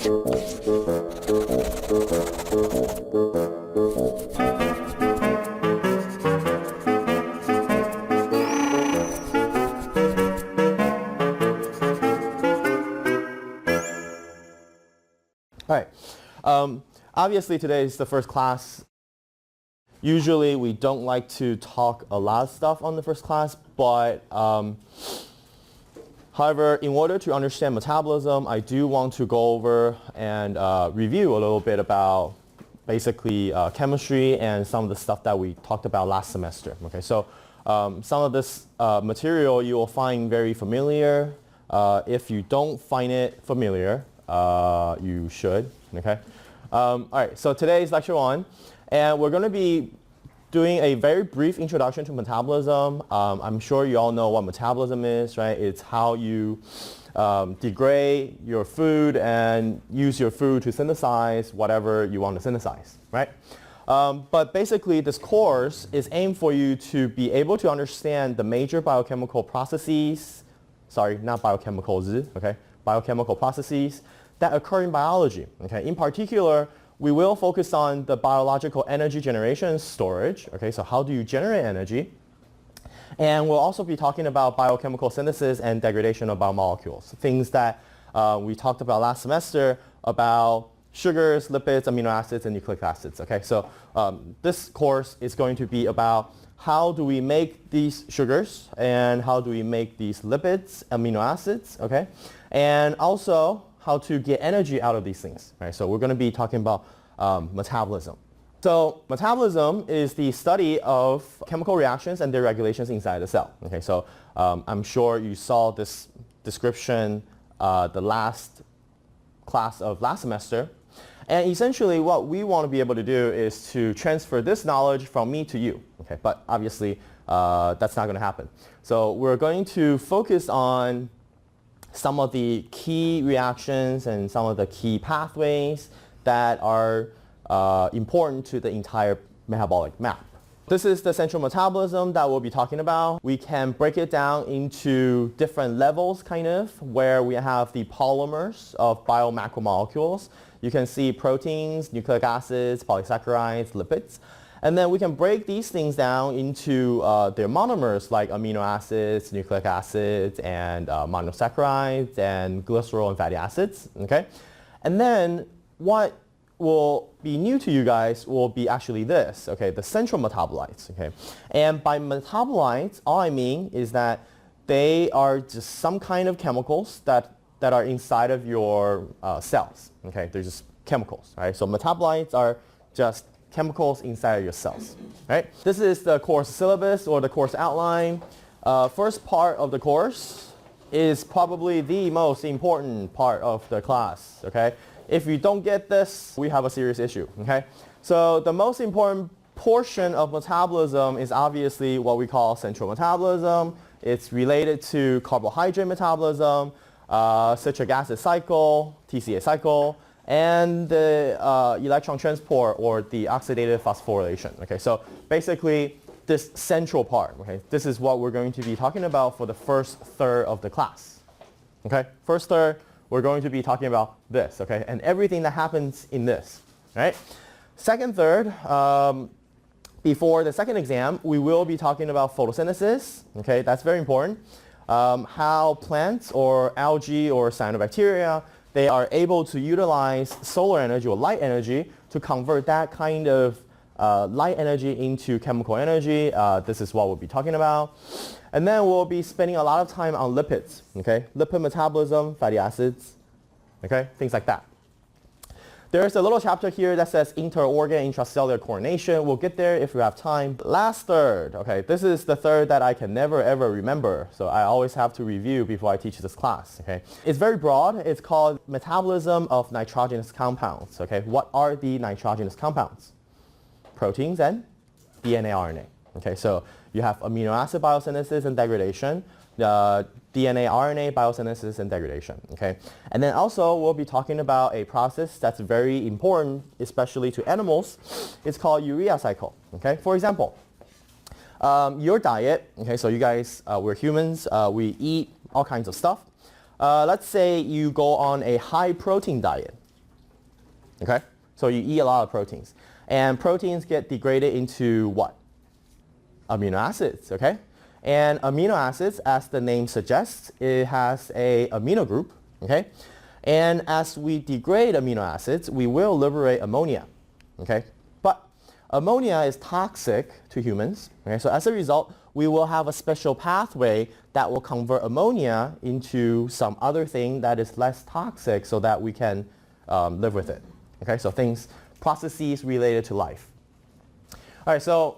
All right. Obviously, today is the first class. Usually, we don't like to talk a lot of stuff on the first class, but however, in order to understand metabolism, I do want to go over and review a little bit about basically chemistry and some of the stuff that we talked about last semester. Okay, so some of this material you will find very familiar. If you don't find it familiar, you should. Okay. All right. So today is lecture 1, and we're going to be doing a very brief introduction to metabolism. I'm sure you all know what metabolism is, right? It's how you degrade your food and use your food to synthesize whatever you want to synthesize, right? But basically, this course is aimed for you to be able to understand the major biochemical processes. Sorry, not biochemicals. Okay, biochemical processes that occur in biology. Okay, in particular, we will focus on the biological energy generation and storage. Okay, so how do you generate energy? And we'll also be talking about biochemical synthesis and degradation of biomolecules, things that we talked about last semester about sugars, lipids, amino acids, and nucleic acids. Okay, so this course is going to be about how do we make these sugars and how do we make these lipids, amino acids, okay? And also how to get energy out of these things, right? So we're going to be talking about metabolism. So metabolism is the study of chemical reactions and their regulations inside the cell. Okay, so I'm sure you saw this description the last class of last semester. And essentially what we want to be able to do is to transfer this knowledge from me to you. Okay, but obviously that's not going to happen. So we're going to focus on some of the key reactions and some of the key pathways that are important to the entire metabolic map. This is the central metabolism that we'll be talking about. We can break it down into different levels, kind of, where we have the polymers of biomacromolecules. You can see proteins, nucleic acids, polysaccharides, lipids. And then we can break these things down into their monomers like amino acids, nucleic acids, and monosaccharides, and glycerol and fatty acids. Okay? And then what will be new to you guys will be actually this, okay, the central metabolites. Okay? And by metabolites, all I mean is that they are just some kind of chemicals that are inside of your cells. Okay? They're just chemicals. Right? So metabolites are just chemicals inside of your cells, right? This is the course syllabus or the course outline. First part of the course is probably the most important part of the class, okay? If you don't get this, we have a serious issue, okay? So the most important portion of metabolism is obviously what we call central metabolism. It's related to carbohydrate metabolism, citric acid cycle, TCA cycle, and the electron transport or the oxidative phosphorylation. Okay, so basically this central part, okay, this is what we're going to be talking about for the first third of the class. Okay, first third, we're going to be talking about this, okay, and everything that happens in this, right? Second third, before the second exam, we will be talking about photosynthesis, okay, that's very important. How plants or algae or cyanobacteria, they are able to utilize solar energy or light energy to convert that kind of light energy into chemical energy. This is what we'll be talking about. And then we'll be spending a lot of time on lipids, okay? Lipid metabolism, fatty acids, okay? Things like that. There's a little chapter here that says inter-organ, intracellular coordination. We'll get there if we have time. Last third, okay, this is the third that I can never ever remember. So I always have to review before I teach this class, okay? It's very broad. It's called metabolism of nitrogenous compounds, okay? What are the nitrogenous compounds? Proteins and DNA, RNA, okay? So you have amino acid biosynthesis and degradation. DNA, RNA, biosynthesis, and degradation, okay? And then also we'll be talking about a process that's very important, especially to animals. It's called urea cycle, okay? For example, your diet, okay, so you guys, we're humans, we eat all kinds of stuff. Let's say you go on a high protein diet, Okay? So you eat a lot of proteins. And proteins get degraded into what? Amino acids, okay? And amino acids, as the name suggests, it has a amino group, okay? And as we degrade amino acids, we will liberate ammonia, okay? But ammonia is toxic to humans, okay? So as a result, we will have a special pathway that will convert ammonia into some other thing that is less toxic so that we can live with it, okay? So processes related to life. All right, so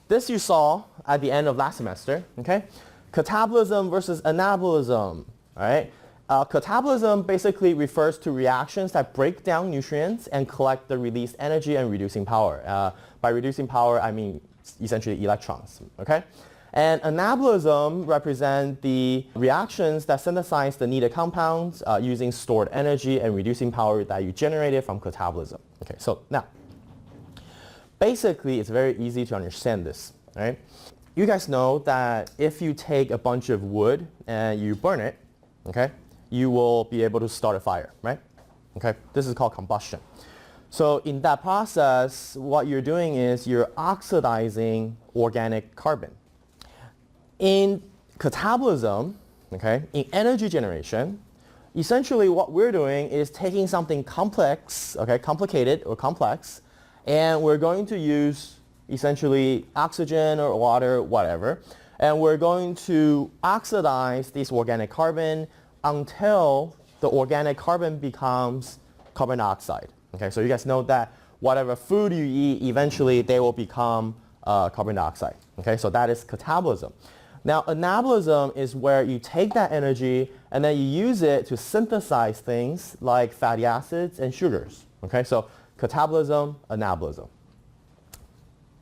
this you saw at the end of last semester, okay? Catabolism versus anabolism, all right? Catabolism basically refers to reactions that break down nutrients and collect the released energy and reducing power. By reducing power, I mean essentially electrons, okay? And anabolism represents the reactions that synthesize the needed compounds using stored energy and reducing power that you generated from catabolism. Okay, so now, basically it's very easy to understand this, right? You guys know that if you take a bunch of wood and you burn it, okay, you will be able to start a fire, right? Okay, this is called combustion. So in that process, what you're doing is you're oxidizing organic carbon. In catabolism, okay, in energy generation, essentially what we're doing is taking something complex, okay, complicated or complex, and we're going to use essentially oxygen or water, whatever, and we're going to oxidize this organic carbon until the organic carbon becomes carbon dioxide. Okay, so you guys know that whatever food you eat, eventually they will become carbon dioxide. Okay, so that is catabolism. Now, anabolism is where you take that energy and then you use it to synthesize things like fatty acids and sugars. Okay, so catabolism, anabolism.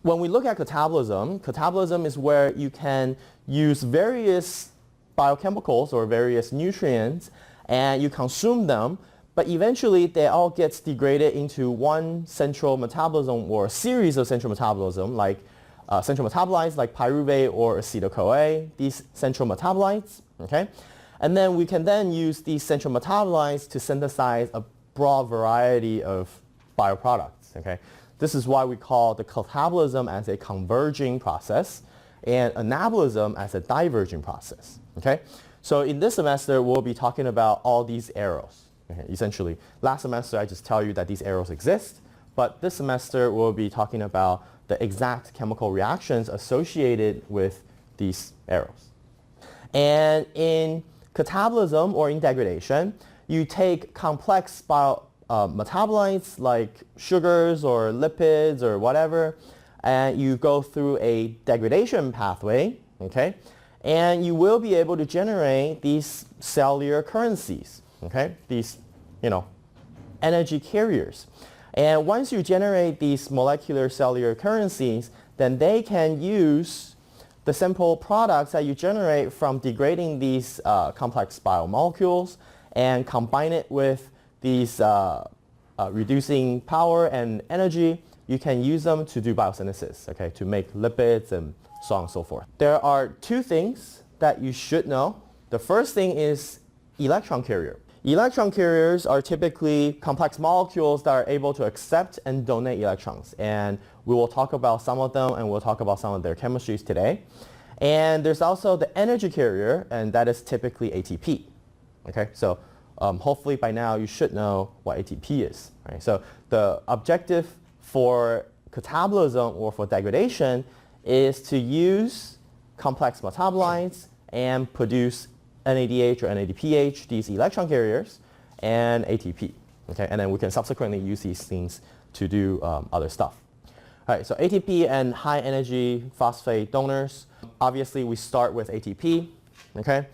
When we look at catabolism, catabolism is where you can use various biochemicals or various nutrients and you consume them, but eventually they all get degraded into one central metabolism or a series of central metabolism, like central metabolites like pyruvate or acetyl-CoA, these central metabolites, okay? And then we can then use these central metabolites to synthesize a broad variety of bioproducts, okay? This is why we call the catabolism as a converging process and anabolism as a diverging process, okay? So in this semester, we'll be talking about all these arrows. Okay, essentially, last semester I just tell you that these arrows exist, but this semester we'll be talking about the exact chemical reactions associated with these arrows. And in catabolism or in degradation, you take complex metabolites like sugars or lipids or whatever, and you go through a degradation pathway, okay? And you will be able to generate these cellular currencies, okay? These, energy carriers. And once you generate these molecular cellular currencies, then they can use the simple products that you generate from degrading these complex biomolecules and combine it with these reducing power and energy. You can use them to do biosynthesis, okay, to make lipids and so on and so forth. There are two things that you should know. The first thing is electron carrier. Electron carriers are typically complex molecules that are able to accept and donate electrons. And we will talk about some of them and we'll talk about some of their chemistries today. And there's also the energy carrier, and that is typically ATP. Okay, so hopefully by now you should know what ATP is. Right? So the objective for catabolism or for degradation is to use complex metabolites and produce NADH or NADPH, these electron carriers, and ATP. Okay, and then we can subsequently use these things to do other stuff. All right, so ATP and high energy phosphate donors. Obviously, we start with ATP. Okay,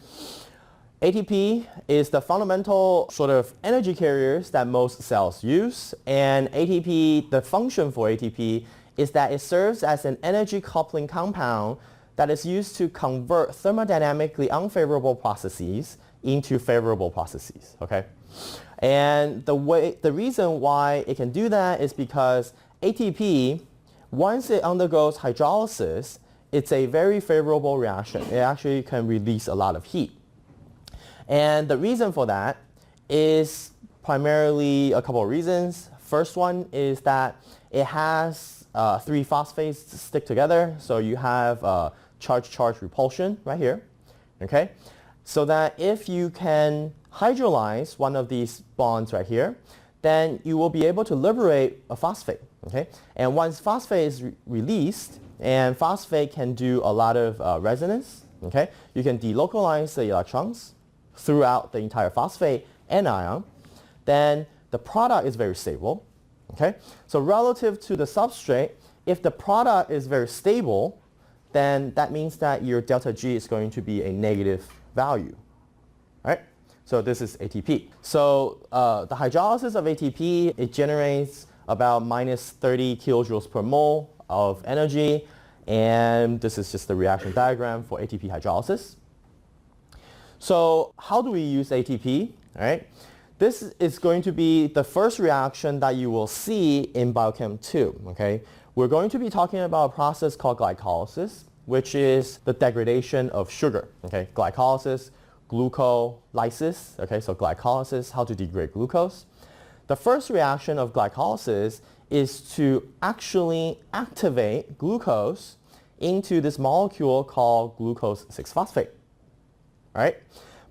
ATP is the fundamental sort of energy carriers that most cells use, and ATP, the function for ATP is that it serves as an energy coupling compound that is used to convert thermodynamically unfavorable processes into favorable processes, okay? And the reason why it can do that is because ATP, once it undergoes hydrolysis, it's a very favorable reaction. It actually can release a lot of heat. And the reason for that is primarily a couple of reasons. First one is that it has 3 phosphates to stick together, so you have charge-charge repulsion right here, okay? So that if you can hydrolyze one of these bonds right here, then you will be able to liberate a phosphate, okay? And once phosphate is released, and phosphate can do a lot of resonance, okay? You can delocalize the electrons throughout the entire phosphate anion, then the product is very stable, okay? So relative to the substrate, if the product is very stable, then that means that your delta G is going to be a negative value, right? So this is ATP. So the hydrolysis of ATP, it generates about minus 30 kilojoules per mole of energy, and this is just the reaction diagram for ATP hydrolysis. So how do we use ATP, all right? This is going to be the first reaction that you will see in Biochem 2, okay? We're going to be talking about a process called glycolysis, which is the degradation of sugar, okay? Glycolysis, glucolysis, okay? So glycolysis, how to degrade glucose. The first reaction of glycolysis is to actually activate glucose into this molecule called glucose 6-phosphate, right?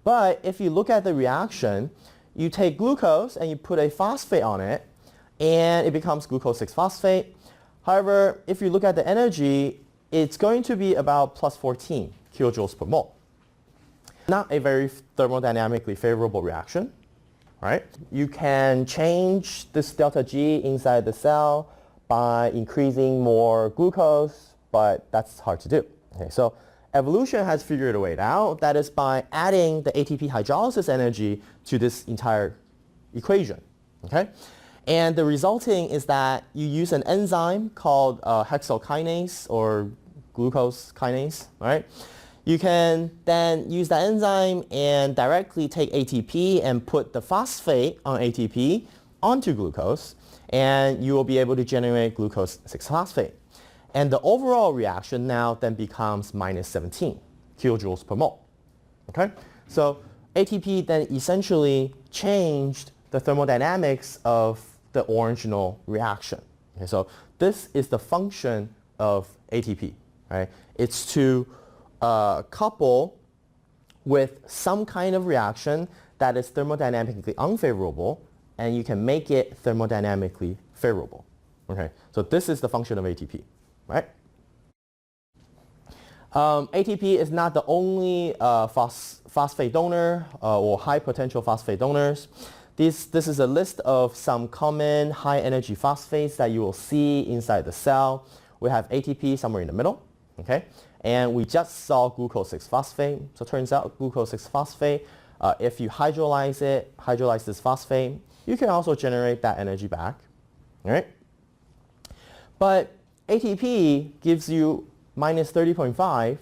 But if you look at the reaction, you take glucose and you put a phosphate on it, and it becomes glucose 6-phosphate. However, if you look at the energy, it's going to be about plus 14 kilojoules per mole. Not a very thermodynamically favorable reaction, right? You can change this delta G inside the cell by increasing more glucose, but that's hard to do. Okay, so evolution has figured a way out. That is by adding the ATP hydrolysis energy to this entire equation, okay? And the resulting is that you use an enzyme called hexyl kinase or glucose kinase, right? You can then use that enzyme and directly take ATP and put the phosphate on ATP onto glucose, and you will be able to generate glucose 6-phosphate. And the overall reaction now then becomes minus 17 kilojoules per mole, okay? So ATP then essentially changed the thermodynamics of the original reaction. Okay, so this is the function of ATP, right? It's to couple with some kind of reaction that is thermodynamically unfavorable, and you can make it thermodynamically favorable. Okay, so this is the function of ATP, right? ATP is not the only phosphate donor or high potential phosphate donors. This is a list of some common high energy phosphates that you will see inside the cell. We have ATP somewhere in the middle, okay? And we just saw glucose 6-phosphate. So it turns out glucose 6-phosphate, if you hydrolyze this phosphate, you can also generate that energy back, all right? But ATP gives you minus 30.5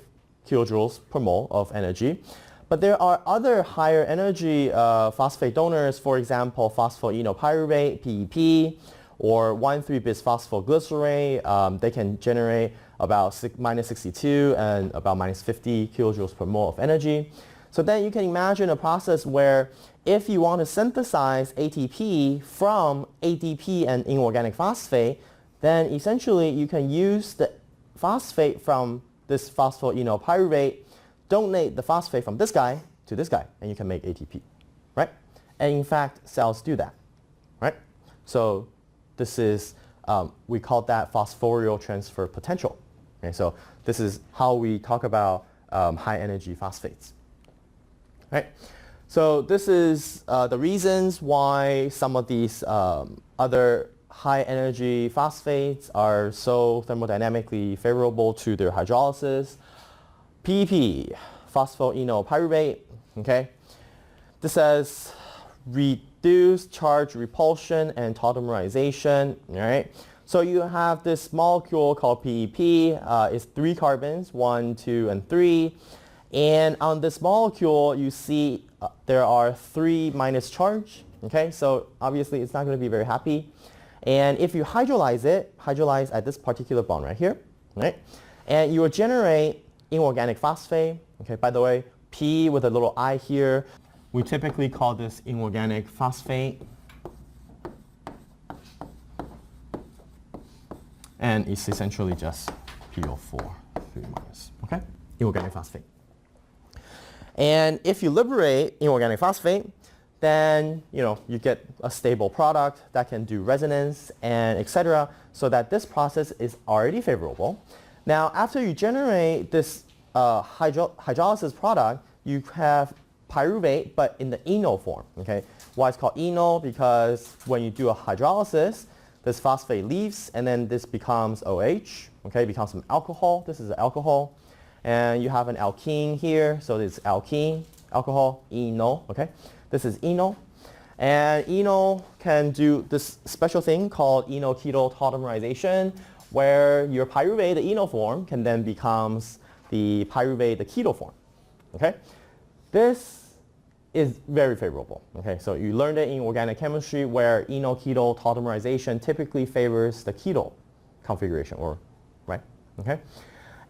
kilojoules per mole of energy. But there are other higher energy phosphate donors, for example, phosphoenolpyruvate, PEP, or 1,3-bisphosphoglycerate. They can generate about minus 62 and about minus 50 kilojoules per mole of energy. So then you can imagine a process where if you want to synthesize ATP from ADP and inorganic phosphate, then essentially you can use the phosphate from this phosphoenolpyruvate, donate the phosphate from this guy to this guy, and you can make ATP, right? And in fact, cells do that, right? So this is, we call that phosphorial transfer potential. Okay, so this is how we talk about high energy phosphates, right? So this is the reasons why some of these other high energy phosphates are so thermodynamically favorable to their hydrolysis. PEP, phosphoenolpyruvate, okay? This says reduced charge repulsion and tautomerization, all right? So you have this molecule called PEP. It's 3 carbons, 1, 2, and 3. And on this molecule, you see there are 3 minus charge, okay? So obviously it's not going to be very happy. And if you hydrolyze at this particular bond right here, right? And you will generate inorganic phosphate. Okay, by the way, P with a little I here. We typically call this inorganic phosphate. and it's essentially just PO4, 3 minus, okay? Inorganic phosphate. And if you liberate inorganic phosphate, then you get a stable product that can do resonance and etc. So that this process is already favorable. Now, after you generate this hydrolysis product, you have pyruvate, but in the enol form. Okay, why it's called enol? Because when you do a hydrolysis, this phosphate leaves, and then this becomes OH. Okay, becomes some alcohol. This is an alcohol, and you have an alkene here, so it's alkene, alcohol, enol. Okay, this is enol, and enol can do this special thing called enol-ketyl tautomerization, where your pyruvate, the enol form, can then becomes the pyruvate, the keto form. Okay, this is very favorable. Okay, so you learned it in organic chemistry, where enol-ketyl tautomerization typically favors the keto configuration, or right? Okay,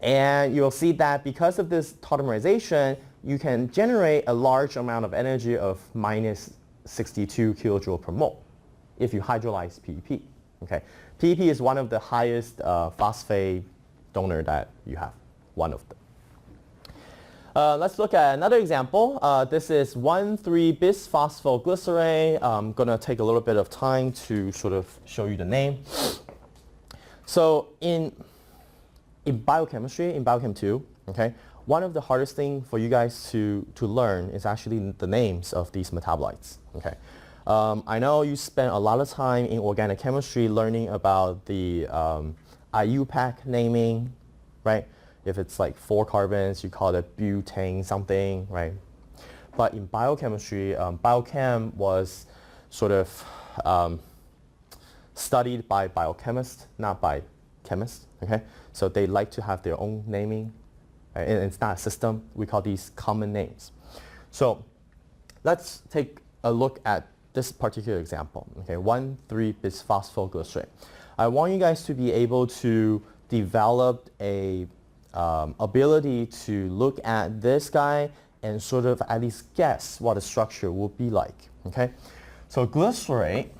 and you'll see that because of this tautomerization, you can generate a large amount of energy of minus 62 kilojoule per mole if you hydrolyze PEP. Okay, PEP is one of the highest phosphate donor that you have, one of them. Let's look at another example. This is 1,3-bisphosphoglycerate. I'm going to take a little bit of time to sort of show you the name. So in biochemistry, in Biochem 2, okay, one of the hardest things for you guys to learn is actually the names of these metabolites. Okay. I know you spend a lot of time in organic chemistry learning about the IUPAC naming, right? If it's like 4 carbons, you call it butane something, right? But in biochemistry, biochem was sort of studied by biochemists, not by chemists, okay? So they like to have their own naming. Right? And it's not a system. We call these common names. So let's take a look at this particular example, okay? 1,3-bisphosphoglycerate. I want you guys to be able to develop a ability to look at this guy and sort of at least guess what the structure will be like, okay? So glycerate,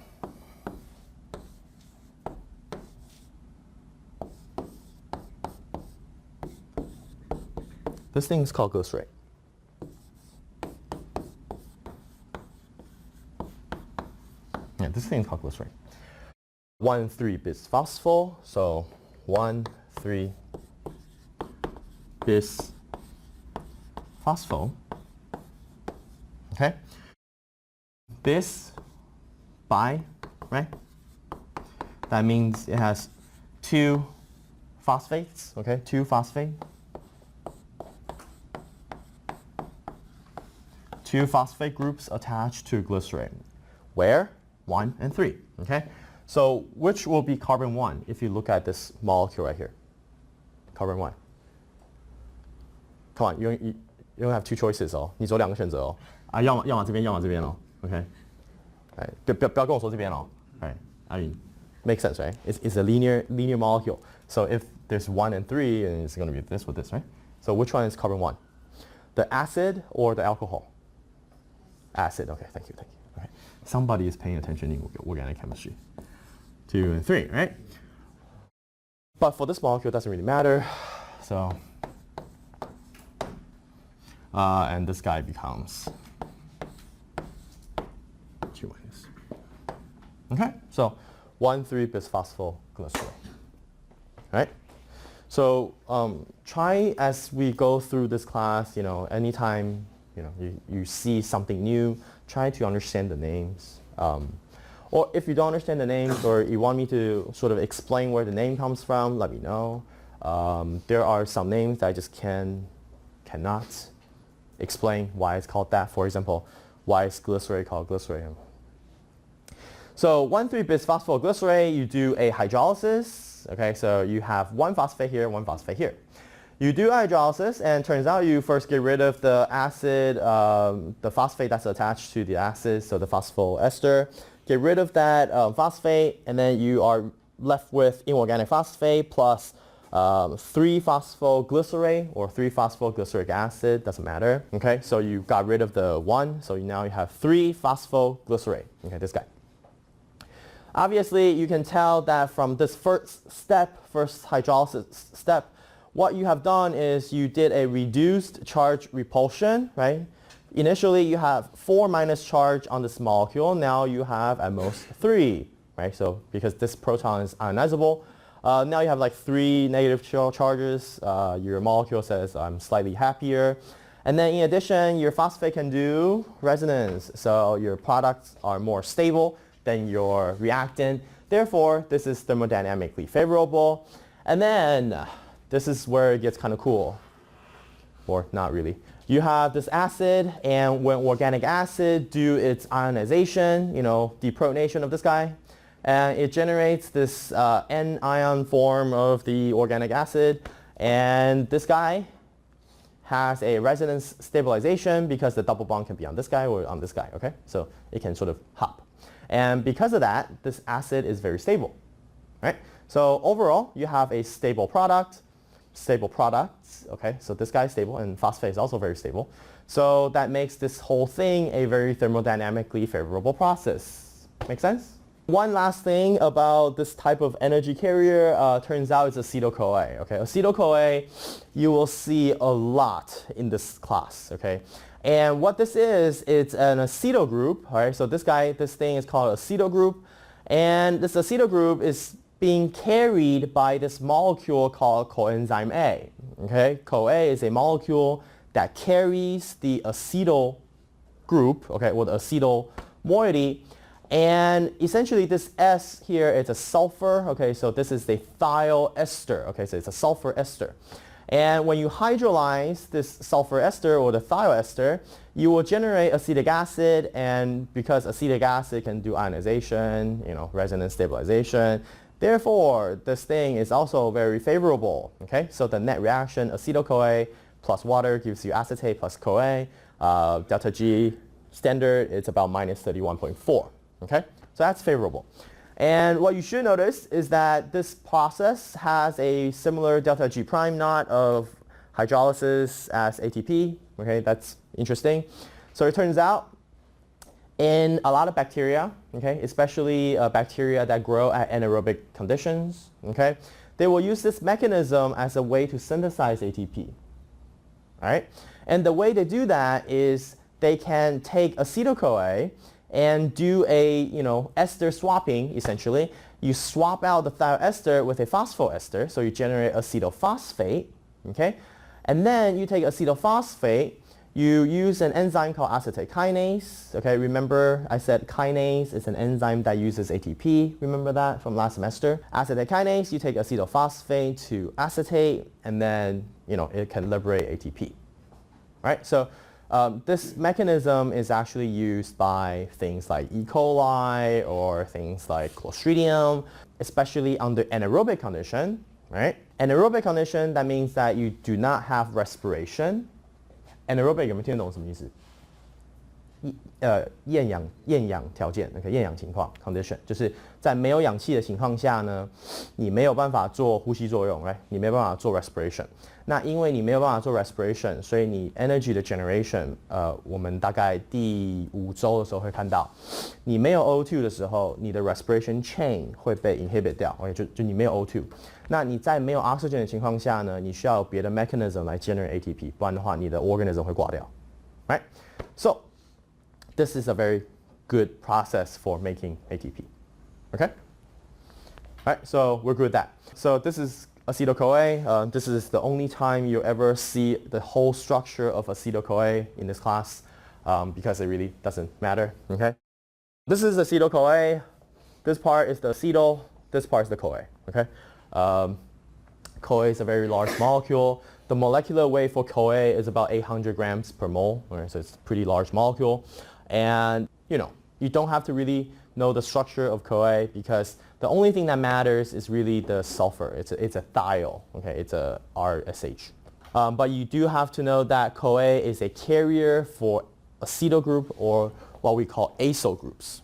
this thing is called glycerate. Yeah, this thing is called glycerate. 1,3-bisphospho, so 1,3-bisphospho. Okay. Bis bi, right? That means it has 2 phosphates, okay? 2 phosphate. 2 phosphate groups attached to glycerate. Where? 1 and 3, okay? So which will be carbon 1 if you look at this molecule right here? Carbon 1. Come on, you don't have 2 choices 哦，你只有2个选择哦。啊，要么这边，要么这边哦。OK， 哎，不要跟我说这边哦。Right, I mean, makes sense, right? It's a linear molecule. So if there's 1 and 3, and it's going to be this with this, right? So which one is carbon 1? The acid or the alcohol? Acid. Okay, thank you. Okay. Somebody is paying attention in organic chemistry. 2 and 3, right? But for this molecule, it doesn't really matter. So, and this guy becomes 2 minus. Okay, so 1,3-bisphosphoglycerate. Right? So try as we go through this class, anytime you see something new, try to understand the names. Or if you don't understand the names, or you want me to sort of explain where the name comes from, let me know. There are some names that I just cannot explain why it's called that. For example, why is glycerate called glycerate? So 1,3-bisphosphoglycerate, you do a hydrolysis. Okay, so you have 1 phosphate here, 1 phosphate here. You do hydrolysis, and turns out you first get rid of the acid, the phosphate that's attached to the acid, so the phosphoester. Get rid of that phosphate, and then you are left with inorganic phosphate plus 3-phosphoglycerate or 3-phosphoglyceric acid, doesn't matter. Okay, so you got rid of the 1, so now you have 3-phosphoglycerate. Okay, this guy. Obviously, you can tell that from this first hydrolysis step, what you have done is you did a reduced charge repulsion, right? Initially, you have 4 minus charge on this molecule. Now you have at most 3, right? So because this proton is ionizable, now you have like 3 negative charges. Your molecule says, I'm slightly happier. And then in addition, your phosphate can do resonance. So your products are more stable than your reactant. Therefore, this is thermodynamically favorable. And then this is where it gets kind of cool. Or not really. You have this acid, and when organic acid do its ionization, deprotonation of this guy, and it generates this N-ion form of the organic acid, and this guy has a resonance stabilization because the double bond can be on this guy or on this guy, okay? So it can sort of hop. And because of that, this acid is very stable, right? So overall, you have a stable product, stable products, okay? So this guy is stable, and phosphate is also very stable. So that makes this whole thing a very thermodynamically favorable process. Make sense? One last thing about this type of energy carrier, turns out it's acetyl-CoA, okay? Acetyl-CoA, you will see a lot in this class, okay? And what this is, it's an acetyl group, all right? So this thing is called acetyl group, and this acetyl group is being carried by this molecule called coenzyme A. Okay? CoA is a molecule that carries the acetyl group, okay, with acetyl moiety. And essentially this S here is a sulfur, okay, so this is the thiol ester, okay, so it's a sulfur ester. And when you hydrolyze this sulfur ester or the thiol ester, you will generate acetic acid, and because acetic acid can do ionization, resonance stabilization, therefore, this thing is also very favorable, okay? So the net reaction, acetyl-CoA plus water gives you acetate plus CoA. Delta G standard, it's about minus 31.4, okay? So that's favorable. And what you should notice is that this process has a similar delta G prime knot of hydrolysis as ATP, okay? That's interesting. So it turns out in a lot of bacteria, okay, especially bacteria that grow at anaerobic conditions, okay, they will use this mechanism as a way to synthesize ATP, all right? And the way they do that is they can take acetyl-CoA and do a, ester swapping, essentially. You swap out the thiol ester with a phosphoester, so you generate acetophosphate, okay? And then you take acetophosphate, you use an enzyme called acetate kinase. Okay, remember I said kinase is an enzyme that uses ATP. Remember that from last semester? Acetate kinase, you take acetophosphate to acetate, and then it can liberate ATP. Right? So this mechanism is actually used by things like E. coli or things like Clostridium, especially under anaerobic condition. Right? Anaerobic condition, that means that you do not have respiration. Anaerobic 有没有听得懂什么意思？厌氧条件 ，OK， 厌氧情况 condition， 就是在没有氧气的情况下呢，你没有办法做呼吸作用，right？ 你没有办法做 respiration。那因为你没有办法做 respiration， 所以你 energy 的 generation， 我们大概第5周的时候会看到，你没有 O2 的时候，你的 respiration chain 会被 inhibit 掉 ，OK， 就你没有 O2。那你在没有 oxygen 的情况下呢，你需要有别的 mechanism 来 generate ATP， 不然的话你的 organism 会挂掉 ，right？ So this is a very good process for making ATP. Okay? Alright, so we're good with that. So this is acetyl-CoA. This is the only time you ever see the whole structure of acetyl-CoA in this class because it really doesn't matter. Okay? This is acetyl-CoA. This part is the acetyl. This part is the CoA. Okay? CoA is a very large molecule. The molecular weight for CoA is about 800 grams per mole. Right? So it's a pretty large molecule. And, you don't have to really know the structure of CoA because the only thing that matters is really the sulfur. It's a thiol, okay? It's a RSH. But you do have to know that CoA is a carrier for acetyl group or what we call acyl groups.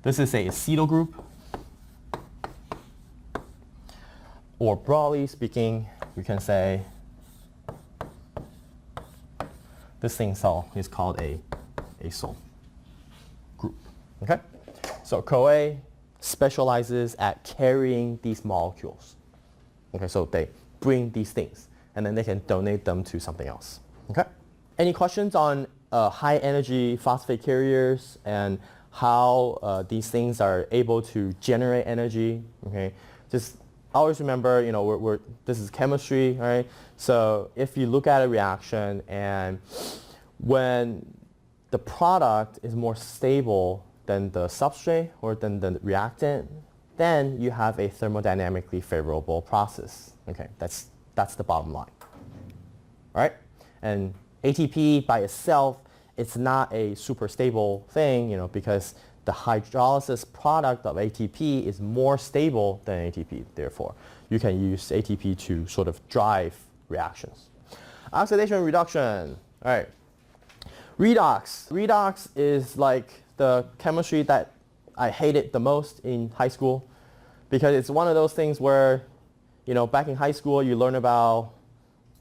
This is a acetyl group. Or broadly speaking, we can say this thing is called a acyl group. Okay? So CoA specializes at carrying these molecules. Okay, so they bring these things and then they can donate them to something else. Okay? Any questions on high energy phosphate carriers and how these things are able to generate energy? Okay? Just always remember, you know, this is chemistry, right? So if you look at a reaction and when the product is more stable than the substrate or than the reactant, then you have a thermodynamically favorable process. Okay, that's the bottom line. All right? And ATP by itself, it's not a super stable thing, you know, because the hydrolysis product of ATP is more stable than ATP. Therefore, you can use ATP to sort of drive reactions. Oxidation reduction. All right. Redox. Redox is like the chemistry that I hated the most in high school because it's one of those things where, you know, back in high school you learn about,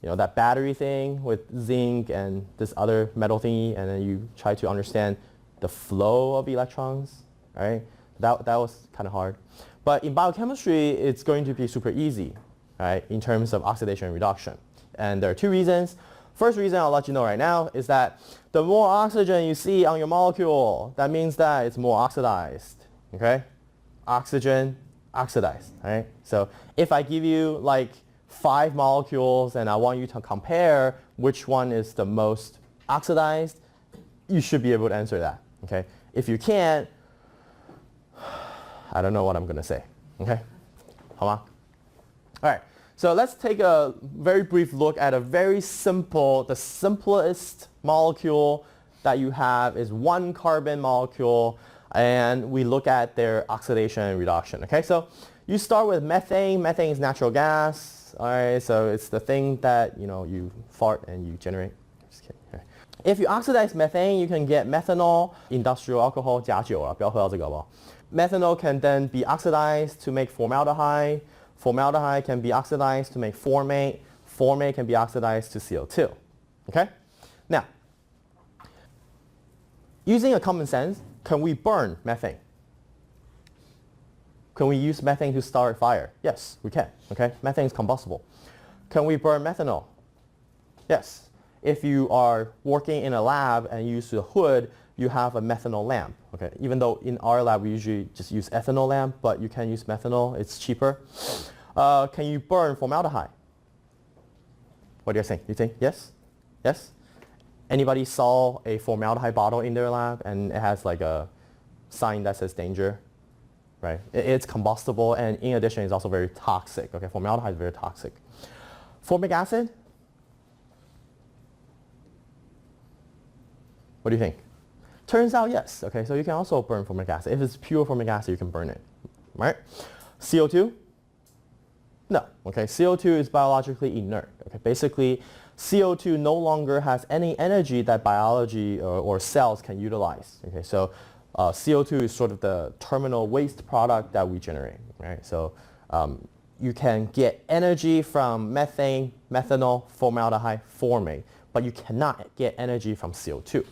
you know, that battery thing with zinc and this other metal thingy, and then you try to understand the flow of electrons, right? That was kind of hard. But in biochemistry, it's going to be super easy, right, in terms of oxidation reduction. And there are two reasons. First reason I'll let you know right now is that the more oxygen you see on your molecule, that means that it's more oxidized, okay? Oxygen, oxidized, right? So if I give you like 5 molecules and I want you to compare which one is the most oxidized, you should be able to answer that, okay? If you can't, I don't know what I'm going to say, okay? 好吗? All right, so let's take a very brief look at a very simple, the simplest molecule that you have is 1 carbon molecule, and we look at their oxidation and reduction, okay? So you start with methane. Methane is natural gas, all right? So it's the thing that, you know, you fart and you generate. Just kidding. Okay. If you oxidize methane, you can get methanol, industrial alcohol, 假酒啊，不要喝到这个好不好? Methanol can then be oxidized to make formaldehyde. Formaldehyde can be oxidized to make formate. Formate can be oxidized to CO2. Okay? Now, using a common sense, can we burn methane? Can we use methane to start a fire? Yes, we can. Okay? Methane is combustible. Can we burn methanol? Yes. If you are working in a lab and use the hood, you have a methanol lamp. Okay? Even though in our lab we usually just use ethanol lamp, but you can use methanol. It's cheaper. Can you burn formaldehyde? What do you think? You think yes? Yes? Anybody saw a formaldehyde bottle in their lab and it has like a sign that says danger? Right? It's combustible, and in addition it's also very toxic. Okay? Formaldehyde is very toxic. Formic acid? What do you think? Turns out yes. Okay, so you can also burn formic acid. If it's pure formic acid, you can burn it. Right? CO2? No. Okay, CO2 is biologically inert. Okay, basically CO2 no longer has any energy that biology or cells can utilize. Okay, so CO2 is sort of the terminal waste product that we generate. Right? So you can get energy from methane, methanol, formaldehyde, formate, but you cannot get energy from CO2.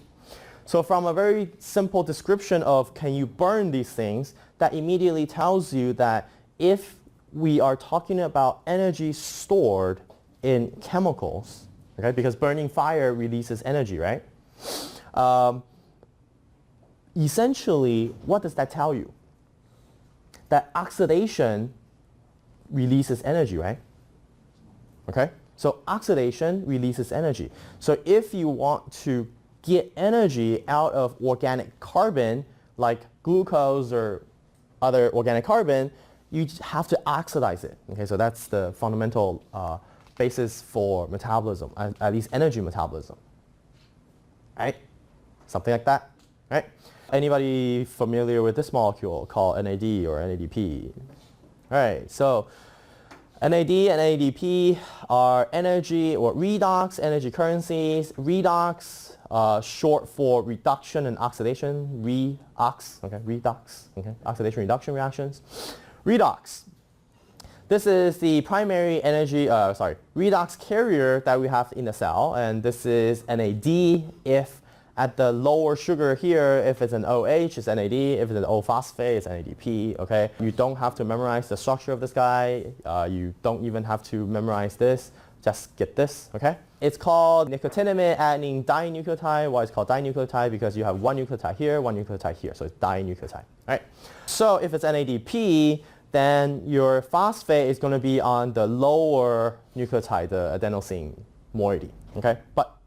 So from a very simple description of can you burn these things, that immediately tells you that if we are talking about energy stored in chemicals, okay, because burning fire releases energy, right? Essentially, what does that tell you? That oxidation releases energy, right? Okay? So oxidation releases energy. So if you want to get energy out of organic carbon, like glucose or other organic carbon, you have to oxidize it. Okay, so that's the fundamental basis for metabolism, at least energy metabolism. Right? Something like that. Right? Anybody familiar with this molecule called NAD or NADP? Right. So NAD and NADP are energy or redox energy currencies. Redox, short for reduction and oxidation. Redox. Okay. Redox. Okay. Oxidation reduction reactions. Redox. This is the primary energy, redox carrier that we have in the cell, and this is NAD if At the lower sugar here, if it's an OH, it's NAD. If it's an O-phosphate, it's NADP, okay? You don't have to memorize the structure of this guy. You don't even have to memorize this. Just get this, okay? It's called nicotinamide adenine dinucleotide. Why it's called dinucleotide? Because you have one nucleotide here, one nucleotide here. So it's dinucleotide, right? So if it's NADP, then your phosphate is going to be on the lower nucleotide, the adenosine moiety, okay? But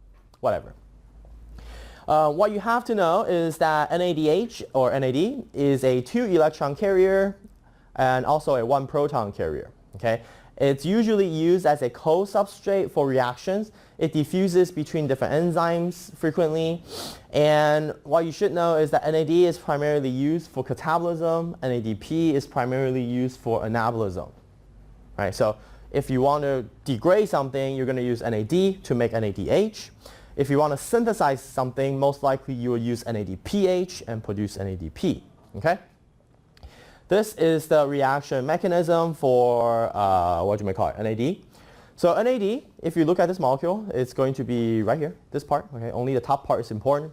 whatever. What you have to know is that NADH or NAD is a 2-electron carrier and also a 1-proton carrier, okay? It's usually used as a co-substrate for reactions. It diffuses between different enzymes frequently. And what you should know is that NAD is primarily used for catabolism. NADP is primarily used for anabolism. Right? So if you want to degrade something, you're going to use NAD to make NADH. If you want to synthesize something, most likely you will use NADPH and produce NADP. Okay? This is the reaction mechanism for, what you may call it, NAD. So NAD, if you look at this molecule, it's going to be right here, this part. Okay? Only the top part is important.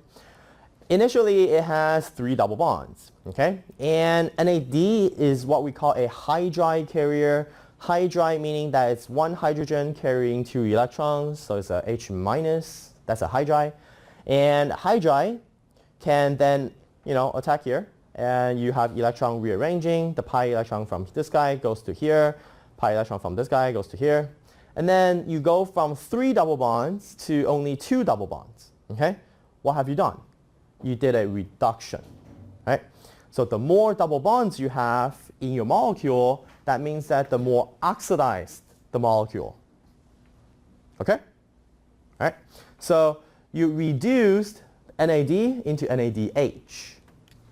Initially, it has 3 double bonds. Okay? And NAD is what we call a hydride carrier. Hydride meaning that it's 1 hydrogen carrying 2 electrons, so it's a H-. That's a hydride. And hydride can then, attack here. And you have electron rearranging. The pi electron from this guy goes to here. Pi electron from this guy goes to here. And then you go from 3 double bonds to only 2 double bonds. Okay? What have you done? You did a reduction. Right? So the more double bonds you have in your molecule, that means that the more oxidized the molecule. Okay? Right? So you reduced NAD into NADH.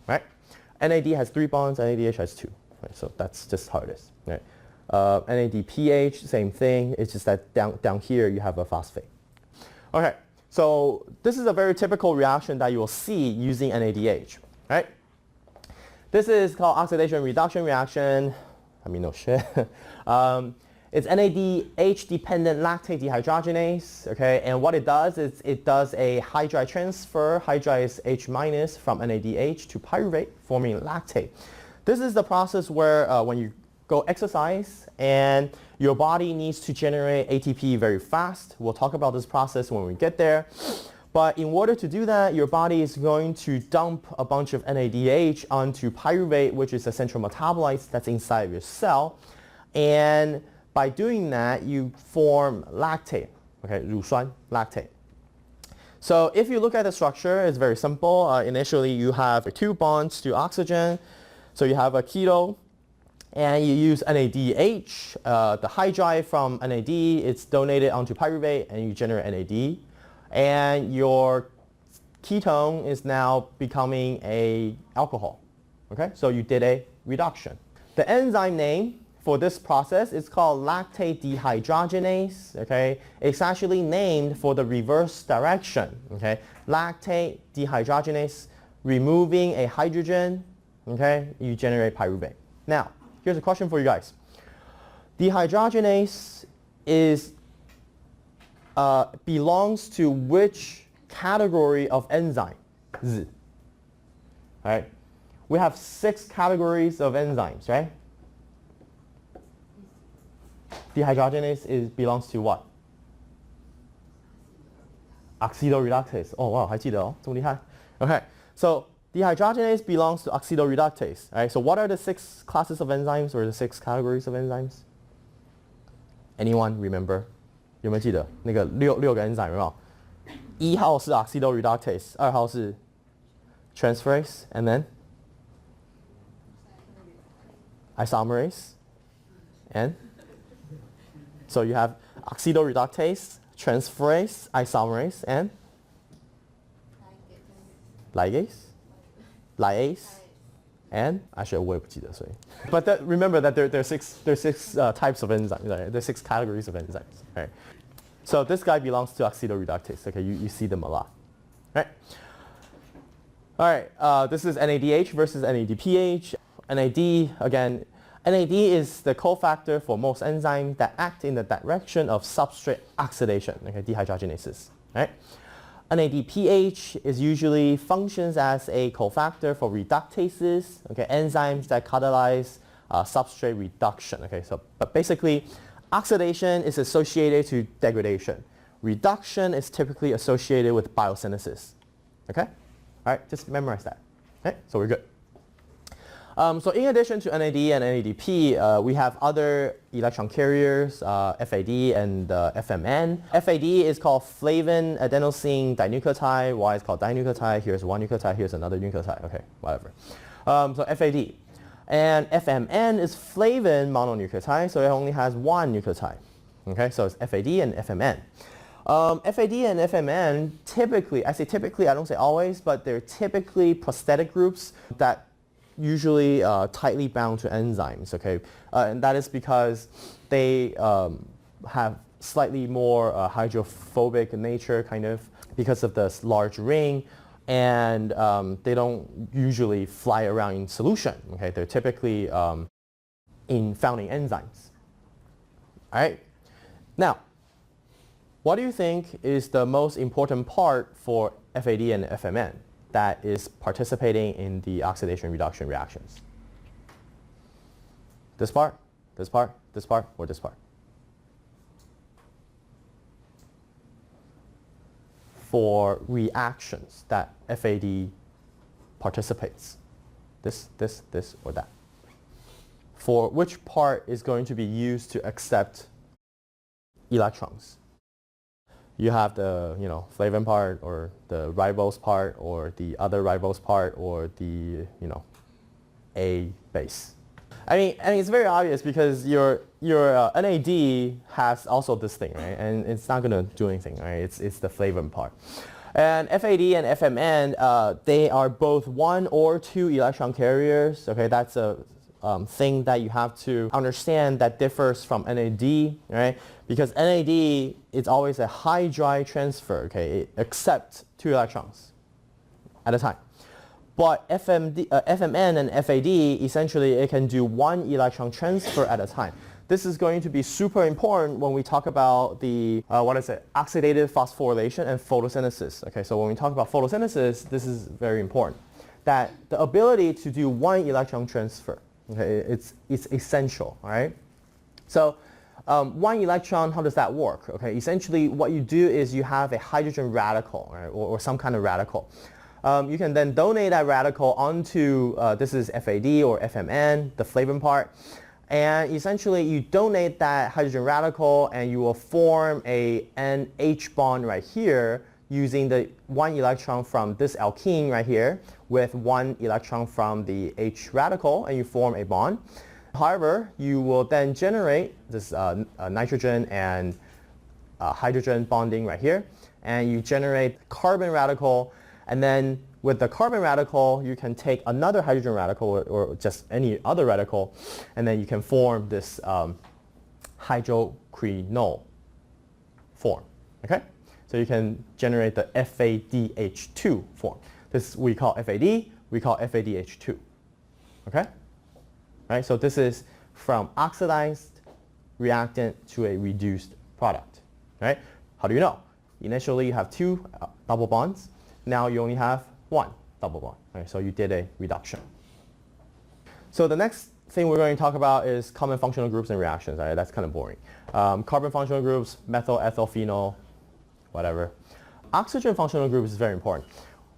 Right? NAD has 3 bonds, NADH has 2. Right? So that's just how it is. Right? NADPH, same thing. It's just that down here you have a phosphate. Okay, so this is a very typical reaction that you will see using NADH. Right? This is called Oxidation Reduction reaction. I mean, no shit. It's NADH-dependent lactate dehydrogenase, okay? And what it does is it does a hydride transfer. Hydride is H- from NADH to pyruvate, forming lactate. This is the process where when you go exercise and your body needs to generate ATP very fast. We'll talk about this process when we get there. But in order to do that, your body is going to dump a bunch of NADH onto pyruvate, which is the central metabolite that's inside of your cell. And by doing that, you form lactate, okay, 乳酸, lactate. So if you look at the structure, it's very simple. Initially, you have 2 bonds to oxygen. So you have a keto, and you use NADH. The hydride from NAD, it's donated onto pyruvate, and you generate NAD. And your ketone is now becoming an alcohol. Okay, so you did a reduction. The enzyme name for this process is called lactate dehydrogenase. Okay, it's actually named for the reverse direction. Okay, lactate dehydrogenase, removing a hydrogen. Okay, you generate pyruvate. Now, here's a question for you guys. Dehydrogenase is belongs to which category of enzyme? Z. Right? We have 6 categories of enzymes, right? Dehydrogenase belongs to what? Oxidoreductase. Oh wow, 还记得哦，这么厉害。Okay, so dehydrogenase belongs to oxidoreductase. Right? So what are the 6 classes of enzymes or the 6 categories of enzymes? Anyone remember? 有没有记得那个六个 enzyme 有没有？1号是 oxidoreductase, 2号是 transferase, and then isomerase, and so you have oxidoreductase, transferase, isomerase, and ligase, and actually 我也不记得，所以 but remember that there are 6 types of enzymes. Right? There are 6 categories of enzymes. Right? So this guy belongs to oxidoreductase. Okay, you see them a lot. Right? All right, this is NADH versus NADPH. NAD, again, NAD is the cofactor for most enzymes that act in the direction of substrate oxidation, okay, dehydrogenases. Right? NADPH is usually functions as a cofactor for reductases, okay, enzymes that catalyze substrate reduction. Okay, so but basically, oxidation is associated to degradation. Reduction is typically associated with biosynthesis. Okay, all right, just memorize that. Okay, so we're good. So in addition to NAD and NADP, we have other electron carriers, FAD and FMN. FAD is called flavin adenosine dinucleotide. Why it's called dinucleotide? Here's one nucleotide, here's another nucleotide. Okay, whatever. So FAD. And FMN is flavin mononucleotide, so it only has one nucleotide. Okay, so it's FAD and FMN. FAD and FMN typically, I say typically, I don't say always, but they're typically prosthetic groups that usually tightly bound to enzymes, okay? And that is because they have slightly more hydrophobic nature, kind of, because of this large ring, and they don't usually fly around in solution, okay? They're typically found in enzymes. All right? Now, what do you think is the most important part for FAD and FMN that is participating in the oxidation reduction reactions? This part, this part, this part, or this part? For reactions that FAD participates, this, or that. For which part is going to be used to accept electrons? You have the, flavin part, or the ribose part, or the other ribose part, or the, A base. I mean, it's very obvious because your NAD has also this thing, right? And it's not going to do anything, right? It's the flavin part. And FAD and FMN, they are both 1 or 2 electron carriers. Okay, that's a thing that you have to understand that differs from NAD, right? Because NAD is always a high-dry transfer, okay? It accepts 2 electrons at a time. But FMN and FAD, essentially, it can do 1 electron transfer at a time. This is going to be super important when we talk about the, oxidative phosphorylation and photosynthesis. Okay, so when we talk about photosynthesis, this is very important. That the ability to do 1 electron transfer, okay, it's essential, all right? So 1 electron, how does that work? Okay, essentially what you do is you have a hydrogen radical, right, or some kind of radical. You can then donate that radical onto, this is FAD or FMN, the flavin part. And essentially you donate that hydrogen radical and you will form a NH bond right here using the 1 electron from this alkene right here with 1 electron from the H radical, and you form a bond. However, you will then generate this nitrogen and hydrogen bonding right here, and you generate carbon radical, and then with the carbon radical, you can take another hydrogen radical or just any other radical, and then you can form this hydroquinone form, okay? So you can generate the FADH2 form. This we call FAD, we call FADH2, okay? Right, so this is from oxidized reactant to a reduced product, right? How do you know? Initially you have 2 double bonds. Now you only have 1 double bond, right? So you did a reduction. So the next thing we're going to talk about is common functional groups and reactions, right? That's kind of boring. Carbon functional groups, methyl, ethyl, phenol, whatever. Oxygen functional groups is very important,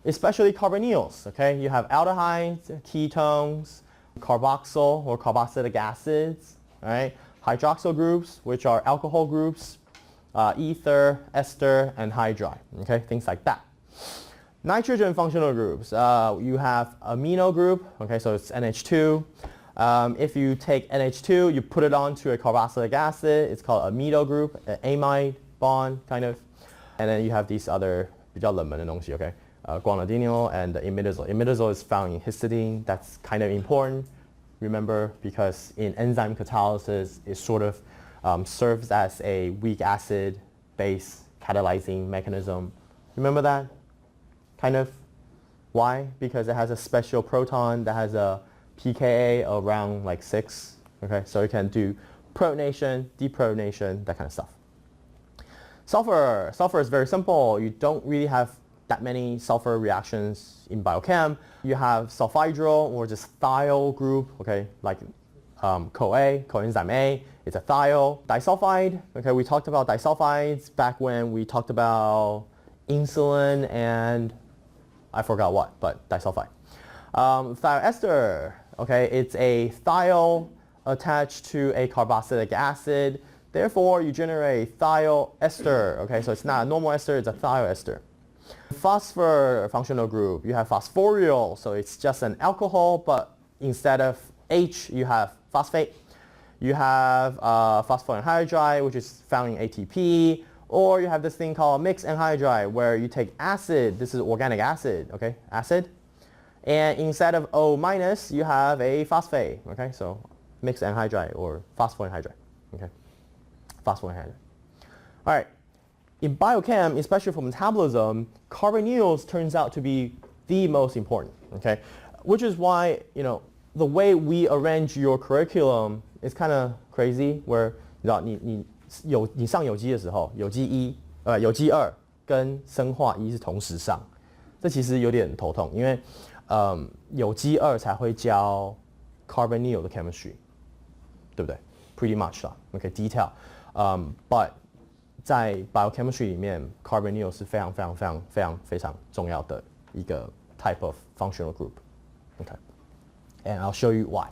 especially carbonyls, okay? You have aldehydes, ketones, carboxyl or carboxylic acids, right? Hydroxyl groups, which are alcohol groups, ether, ester, and hydride, okay? Things like that. Nitrogen functional groups, you have amino group, okay, so it's NH2. If you take NH2, you put it onto a carboxylic acid, it's called amido group, an amide bond, kind of. And then you have these other 比较冷门的东西, okay? Guanidiniol and imidazole. Imidazole is found in histidine. That's kind of important, remember, because in enzyme catalysis, it sort of serves as a weak acid base catalyzing mechanism. Remember that? Kind of. Why? Because it has a special proton that has a pKa around like 6. Okay, so it can do protonation, deprotonation, that kind of stuff. Sulfur is very simple. You don't really have that many sulfur reactions in biochem. You have sulfhydryl or just thiol group, okay, like CoA, coenzyme A, it's a thiol. Disulfide, okay, we talked about disulfides back when we talked about insulin and I forgot what, but disulfide. Thioester, okay, it's a thiol attached to a carboxylic acid. Therefore, you generate thiol ester, okay, so it's not a normal ester, it's a thiol ester. Phosphor functional group, you have phosphoryl, so it's just an alcohol, but instead of H, you have phosphate. You have phosphorus anhydride, which is found in ATP, or you have this thing called mixed anhydride, where you take acid, this is organic acid, okay, acid, and instead of O minus, you have a phosphate, okay, so mixed anhydride or phosphorus anhydride, okay, phosphorus anhydride. All right, in biochem, especially for metabolism, carbonyls turns out to be the most important, okay, which is why, the way we arrange your curriculum is kind of crazy, where 你上有机的时候，有机2跟生化1是同时上，这其实有点头痛，因为有机2才会教 carbonyl 的 chemistry， 对不对 ？Pretty much 啦 ，OK detail， but 在 biochemistry 里面 carbonyl 是非常重要的一个 type of functional group，OK，and I'll show you why.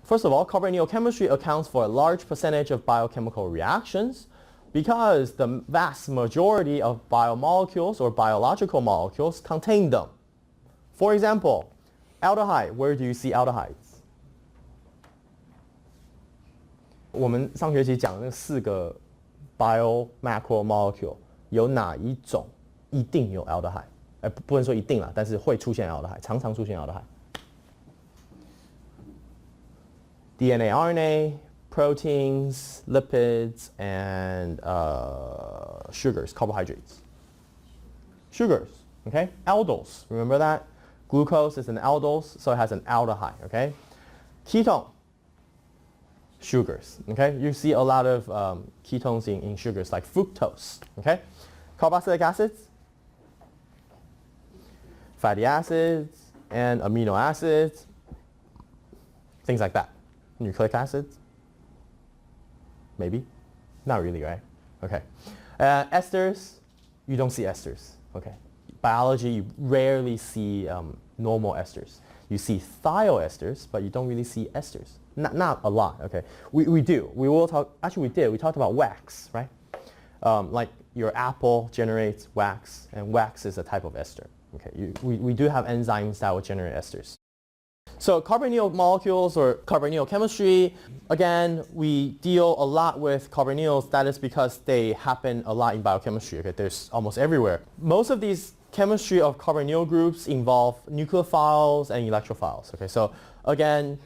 First of all, carbonyl chemistry accounts for a large percentage of biochemical reactions because the vast majority of biomolecules or biological molecules contain them. For example, aldehyde, where do you see aldehydes? 我们上学期讲的那4个 biomacromolecule 有哪一种一定有 aldehyde？ 不能说一定啦，但是会出现 aldehyde， 常常出现 aldehyde。DNA, RNA, proteins, lipids, and sugars, carbohydrates. Sugars, okay? Aldols, remember that? Glucose is an aldose, so it has an aldehyde, okay? Ketone, sugars, okay? You see a lot of ketones in sugars like fructose, okay? Carboxylic acids, fatty acids, and amino acids, things like that. Nucleic acids? Maybe? Not really, right? Okay. Esters, you don't see esters, okay? Biology, you rarely see normal esters. You see thiol esters, but you don't really see esters. Not a lot, okay? We do. We will talk, actually we did. We talked about wax, right? Like your apple generates wax, and wax is a type of ester, okay? We do have enzymes that will generate esters. So carbonyl molecules or carbonyl chemistry, again, we deal a lot with carbonyls. That is because they happen a lot in biochemistry. Okay? There's almost everywhere. Most of these chemistry of carbonyl groups involve nucleophiles and electrophiles. Okay? So again,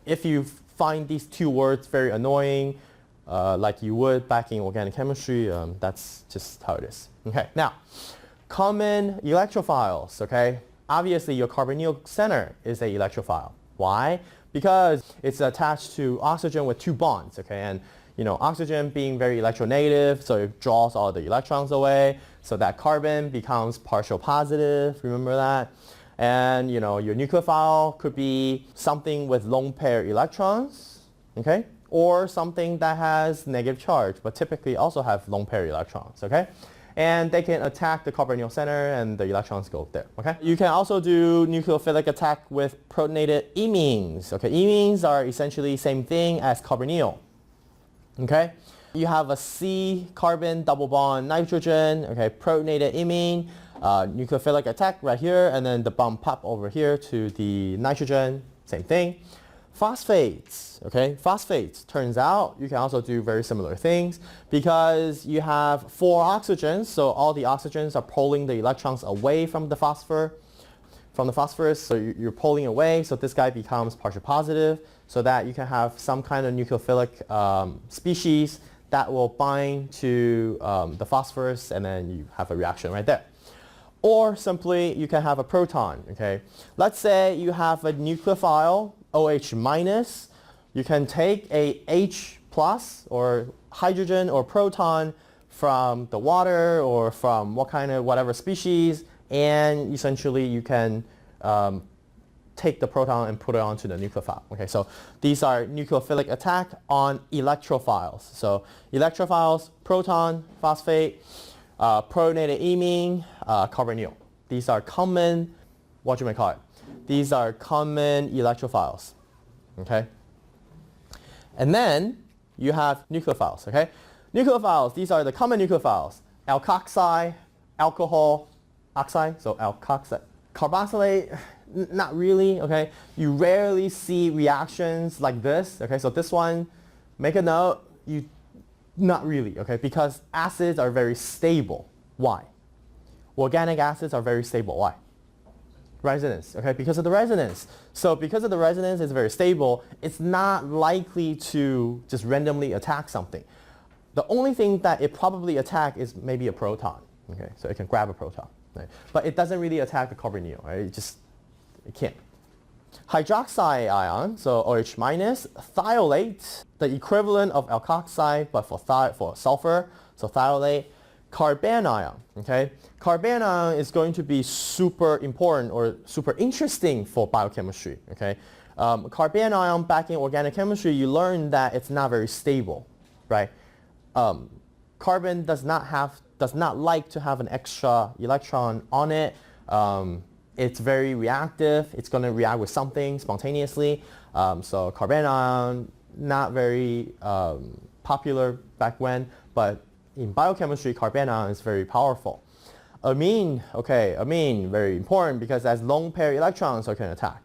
if you find these two words very annoying, like you would back in organic chemistry, that's just how it is. Okay? Now, common electrophiles, okay? Obviously, your carbonyl center is an electrophile. Why? Because it's attached to oxygen with 2 bonds, okay? And oxygen being very electronegative, so it draws all the electrons away, so that carbon becomes partial positive, remember that? And your nucleophile could be something with lone pair electrons, okay? Or something that has negative charge, but typically also have lone pair electrons, okay? And they can attack the carbonyl center and the electrons go there, okay? You can also do nucleophilic attack with protonated imines, okay? Imines are essentially same thing as carbonyl, okay? You have a C carbon double bond nitrogen, okay? Protonated imine, nucleophilic attack right here, and then the bond pop over here to the nitrogen, same thing. Phosphates, okay? Phosphates, turns out you can also do very similar things because you have 4 oxygens, so all the oxygens are pulling the electrons away from the phosphorus, so you're pulling away, so this guy becomes partial positive, so that you can have some kind of nucleophilic species that will bind to the phosphorus, and then you have a reaction right there. Or simply, you can have a proton, okay? Let's say you have a nucleophile, OH minus. You can take a H plus or hydrogen or proton, from the water or from whatever species, and essentially you can take the proton and put it onto the nucleophile. Okay, so these are nucleophilic attack on electrophiles. So electrophiles, proton, phosphate, protonated imine, carbonyl. These are common, what you may call it. These are common electrophiles. Okay, and then you have nucleophiles. Okay, nucleophiles. These are the common nucleophiles: alkoxide, alcohol, oxide. So alkoxide, carboxylate. Not really, okay? You rarely see reactions like this, okay? So this one, make a note, not really, okay? Because acids are very stable. Why? Organic acids are very stable. Why? Resonance, okay? Because of the resonance. So because of the resonance, it's very stable. It's not likely to just randomly attack something. The only thing that it probably attack is maybe a proton, okay? So it can grab a proton, right? But it doesn't really attack the carbonyl, right? It can't. Hydroxide ion, so OH minus, thiolate, the equivalent of alkoxide, but for sulfur, so thiolate. Carbanion ion, okay? Carbanion ion is going to be super important or super interesting for biochemistry, okay? Carbanion ion, back in organic chemistry, you learn that it's not very stable, right? Carbon does not like to have an extra electron on it. It's very reactive. It's going to react with something spontaneously. So carbanion ion, not very popular back when, but in biochemistry, carbanion ion is very powerful. Amine, okay, amine, very important because as lone pair electrons, so it can attack.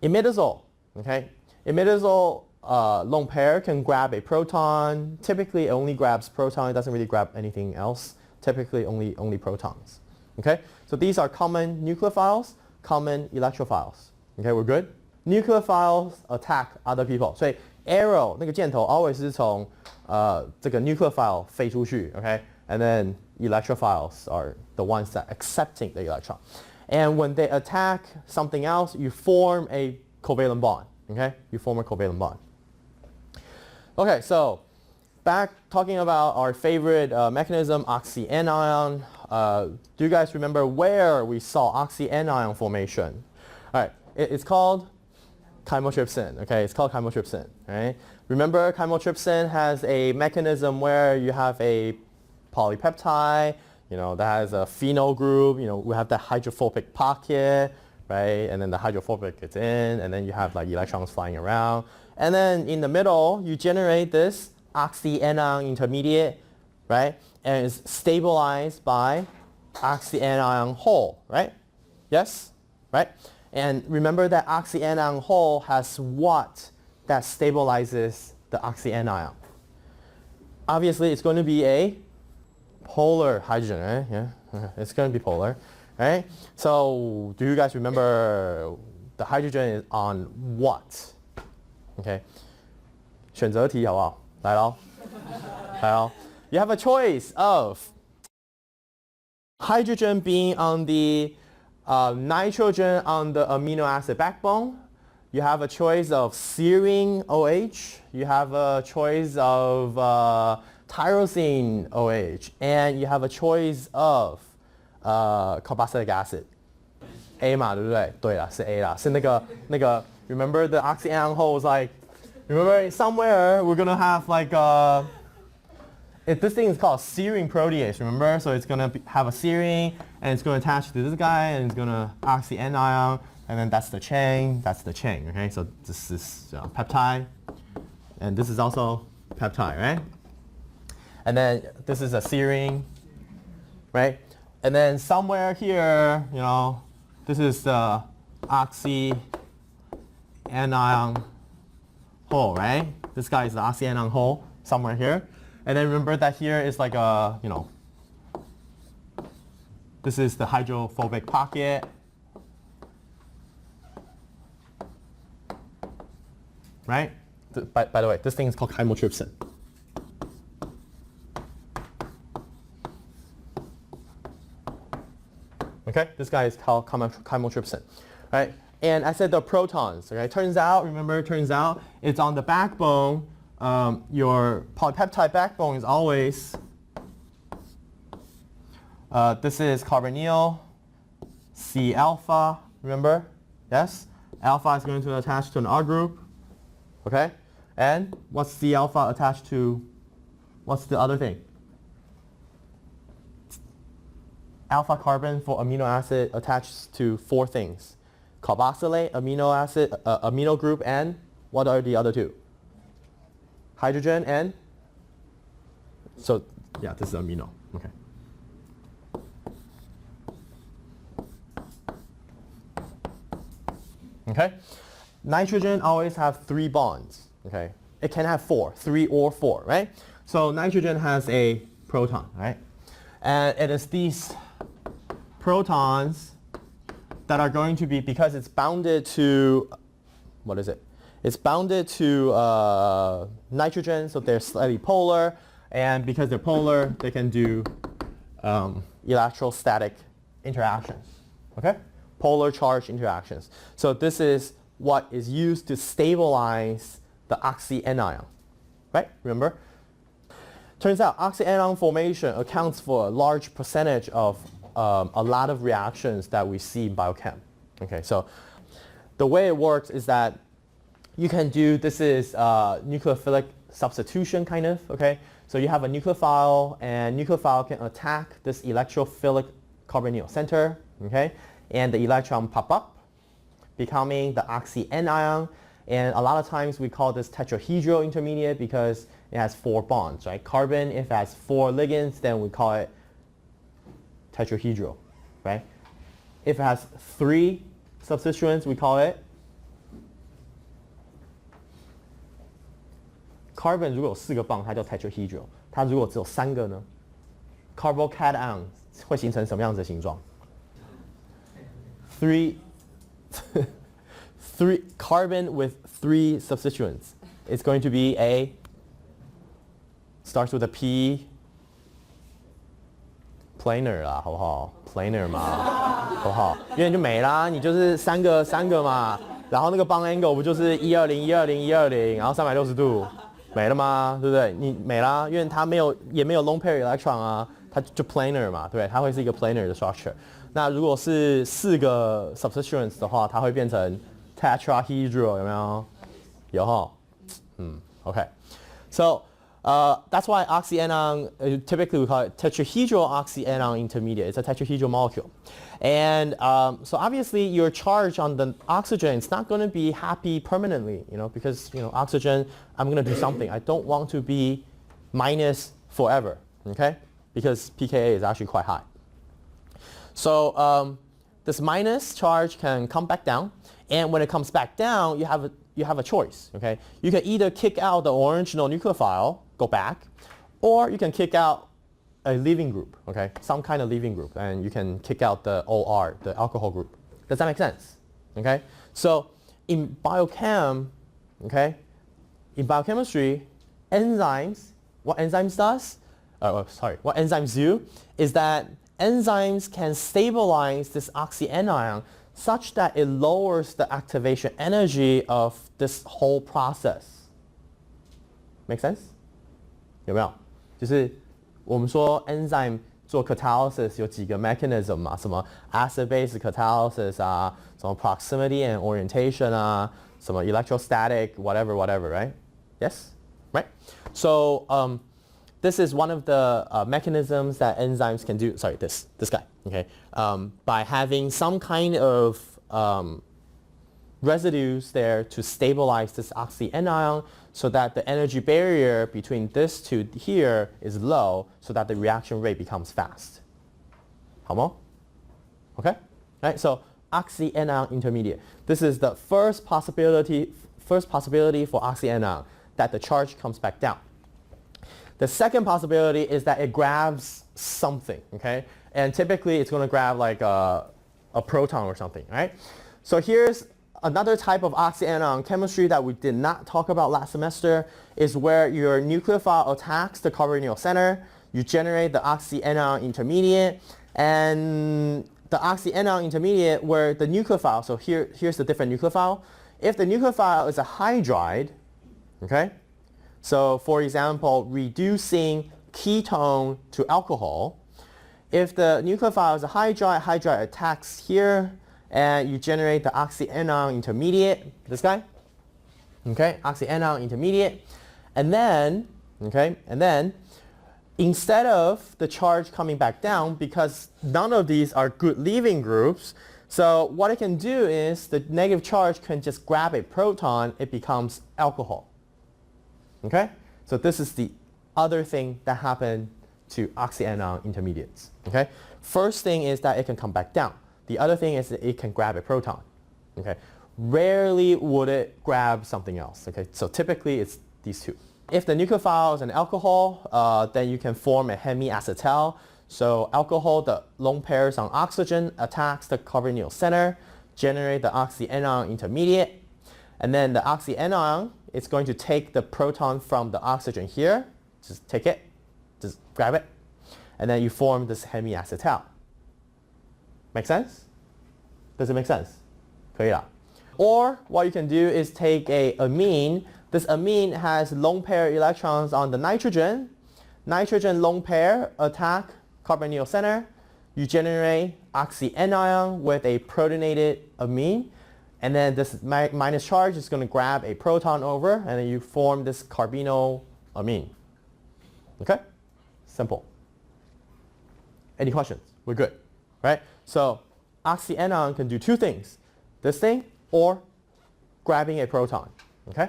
Imidazole, okay, imidazole lone pair can grab a proton. Typically, it only grabs proton. It doesn't really grab anything else. Typically, only protons. Okay, so these are common nucleophiles, common electrophiles. Okay, we're good. Nucleophiles attack other people. 所以 arrow 那个箭头 always 是从这个 nucleophile 飞出去。Okay, and then electrophiles are the ones that accepting the electron. And when they attack something else, you form a covalent bond. Okay, you form a covalent bond. Okay, so back talking about our favorite mechanism, oxyanion. Do you guys remember where we saw oxyanion formation? All right, it's called chymotrypsin. Okay, it's called chymotrypsin. Right? Remember, chymotrypsin has a mechanism where you have a polypeptide, that has a phenyl group. We have the hydrophobic pocket, right? And then the hydrophobic gets in, and then you have like electrons flying around. And then in the middle, you generate this oxyanion intermediate, right? And it's stabilized by oxyanion hole, right? Yes? Right? And remember that oxyanion hole has what that stabilizes the oxyanion? Obviously, it's going to be a polar hydrogen, right? Yeah, it's going to be polar, right? So do you guys remember the hydrogen is on what? Okay. 选择题好不好？来咯，来咯。You have a choice of hydrogen being on the nitrogen on the amino acid backbone. You have a choice of serine OH. You have a choice of tyrosine OH. And you have a choice of carboxylic acid. A 嘛，对不对？对啦，是 A 啦，是那个 Remember the oxyanion hole was like, remember somewhere we're gonna have like this thing is called serine protease, remember? So it's going to have a serine, and it's going to attach to this guy, and it's going to oxyanion, and then that's the chain, okay? So this is peptide, and this is also peptide, right? And then this is a serine, right? And then somewhere here, this is the oxyanion hole, right? This guy is the oxyanion hole somewhere here. And then remember that here is like a, this is the hydrophobic pocket. Right? By the way, this thing is called chymotrypsin. Okay, this guy is called chymotrypsin. Right? And I said the protons. Okay, turns out it's on the backbone. Your polypeptide backbone is always This is carbonyl, C alpha, remember? Yes? Alpha is going to attach to an R group. Okay? And what's C alpha attached to? What's the other thing? Alpha carbon for amino acid attached to 4 things. Carboxylate, amino acid, amino group, and what are the other 2? Hydrogen and? So, yeah, this is amino. Okay. Okay? Nitrogen always have 3 bonds. Okay? It can have 4, 3 or 4, right? So nitrogen has a proton, right? And it is these protons that are going to be, because it's bounded to, what is it? It's bounded to nitrogen, so they're slightly polar, and because they're polar, they can do electrostatic interactions, okay? Polar charge interactions. So this is what is used to stabilize the oxyanion, right? Remember? Turns out oxyanion formation accounts for a large percentage of a lot of reactions that we see in biochem. Okay, so the way it works is that you can do, this is nucleophilic substitution kind of, okay? So you have a nucleophile, and nucleophile can attack this electrophilic carbonyl center, okay? And the electron pop up, becoming the oxyanion. And a lot of times we call this tetrahedral intermediate because it has 4 bonds, right? Carbon, if it has 4 ligands, then we call it tetrahedral, right? If it has 3 substituents, we call it carbon. 如果有4个 bond， 它叫 tetrahedral。它如果只有3个呢 ？Carbocation 会形成什么样子的形状？3 carbon with 3 substituents. It's going to be a, starts with a P, planar 啦，好不好 ？planar 嘛，好不好？因为你就没啦，你就是三个嘛，然后那个 bond angle 不就是120，然后360度，没了吗？对不对？你没啦，因为它也没有 lone pair electron 啊，它就 planar 嘛，对不对？它会是一个 planar 的 structure。那如果是4个 substituents 的话，它会变成 tetrahedral 有没有？有哈，okay. So that's why oxyanion, typically we call it tetrahedral oxyanion intermediate. It's a tetrahedral molecule. And so obviously your charge on the oxygen is not going to be happy permanently, because, oxygen, I'm going to do something. I don't want to be minus forever, okay? Because pKa is actually quite high. So this minus charge can come back down, and when it comes back down, you have a choice. Okay, you can either kick out the original nucleophile, go back, or you can kick out a leaving group. Okay, some kind of leaving group, and you can kick out the OR, the alcohol group. Does that make sense? Okay, so in biochem, okay, in biochemistry, enzymes, what enzymes do is that enzymes can stabilize this oxyanion such that it lowers the activation energy of this whole process. Make sense? 有没有？就是我们说 enzyme 做 catalysis 有几个 mechanism 嘛，什么 acid-base catalysis 啊，什么 proximity and orientation 啊，什么 electrostatic whatever, right? Yes? Right? So this is one of the mechanisms that enzymes can do. Sorry, this guy. Okay, by having some kind of residues there to stabilize this oxyanion, so that the energy barrier between this to here is low, so that the reaction rate becomes fast. 好吗? Okay, right. So oxyanion intermediate. This is the first possibility for oxyanion, that the charge comes back down. The second possibility is that it grabs something, okay? And typically it's going to grab like a proton or something, right? So here's another type of oxyanion chemistry that we did not talk about last semester, is where your nucleophile attacks the carbonyl center, you generate the oxyanion intermediate, and the oxyanion intermediate where the nucleophile, so here's the different nucleophile. If the nucleophile is a hydride, okay? So for example, reducing ketone to alcohol, If the nucleophile is a hydride, hydride attacks here, and you generate the oxyanion intermediate, this guy, okay, oxyanion intermediate, and then, okay, and then instead of the charge coming back down, because none of these are good leaving groups, so what it can do is the negative charge can just grab a proton, it becomes alcohol. Okay? So this is the other thing that happened to oxyanion intermediates. Okay? First thing is that it can come back down. The other thing is that it can grab a proton. Okay? Rarely would it grab something else. Okay? So typically it's these two. If the nucleophile is an alcohol, then you can form a hemiacetal. So alcohol, the lone pairs on oxygen attacks the carbonyl center, generate the oxyanion intermediate, and then the oxyanion is going to take the proton from the oxygen here, just take it, just grab it, and then you form this hemiacetal. Make sense? Does it make sense? 可以啦. Or what you can do is take a amine. This amine has lone pair electrons on the nitrogen. Nitrogen lone pair attack carbonyl center. You generate oxyanion with a protonated amine. And then this minus charge is going to grab a proton over, and then you form this carbonyl amine. Okay? Simple. Any questions? We're good. Right? So oxyanion can do two things. This thing or grabbing a proton. Okay?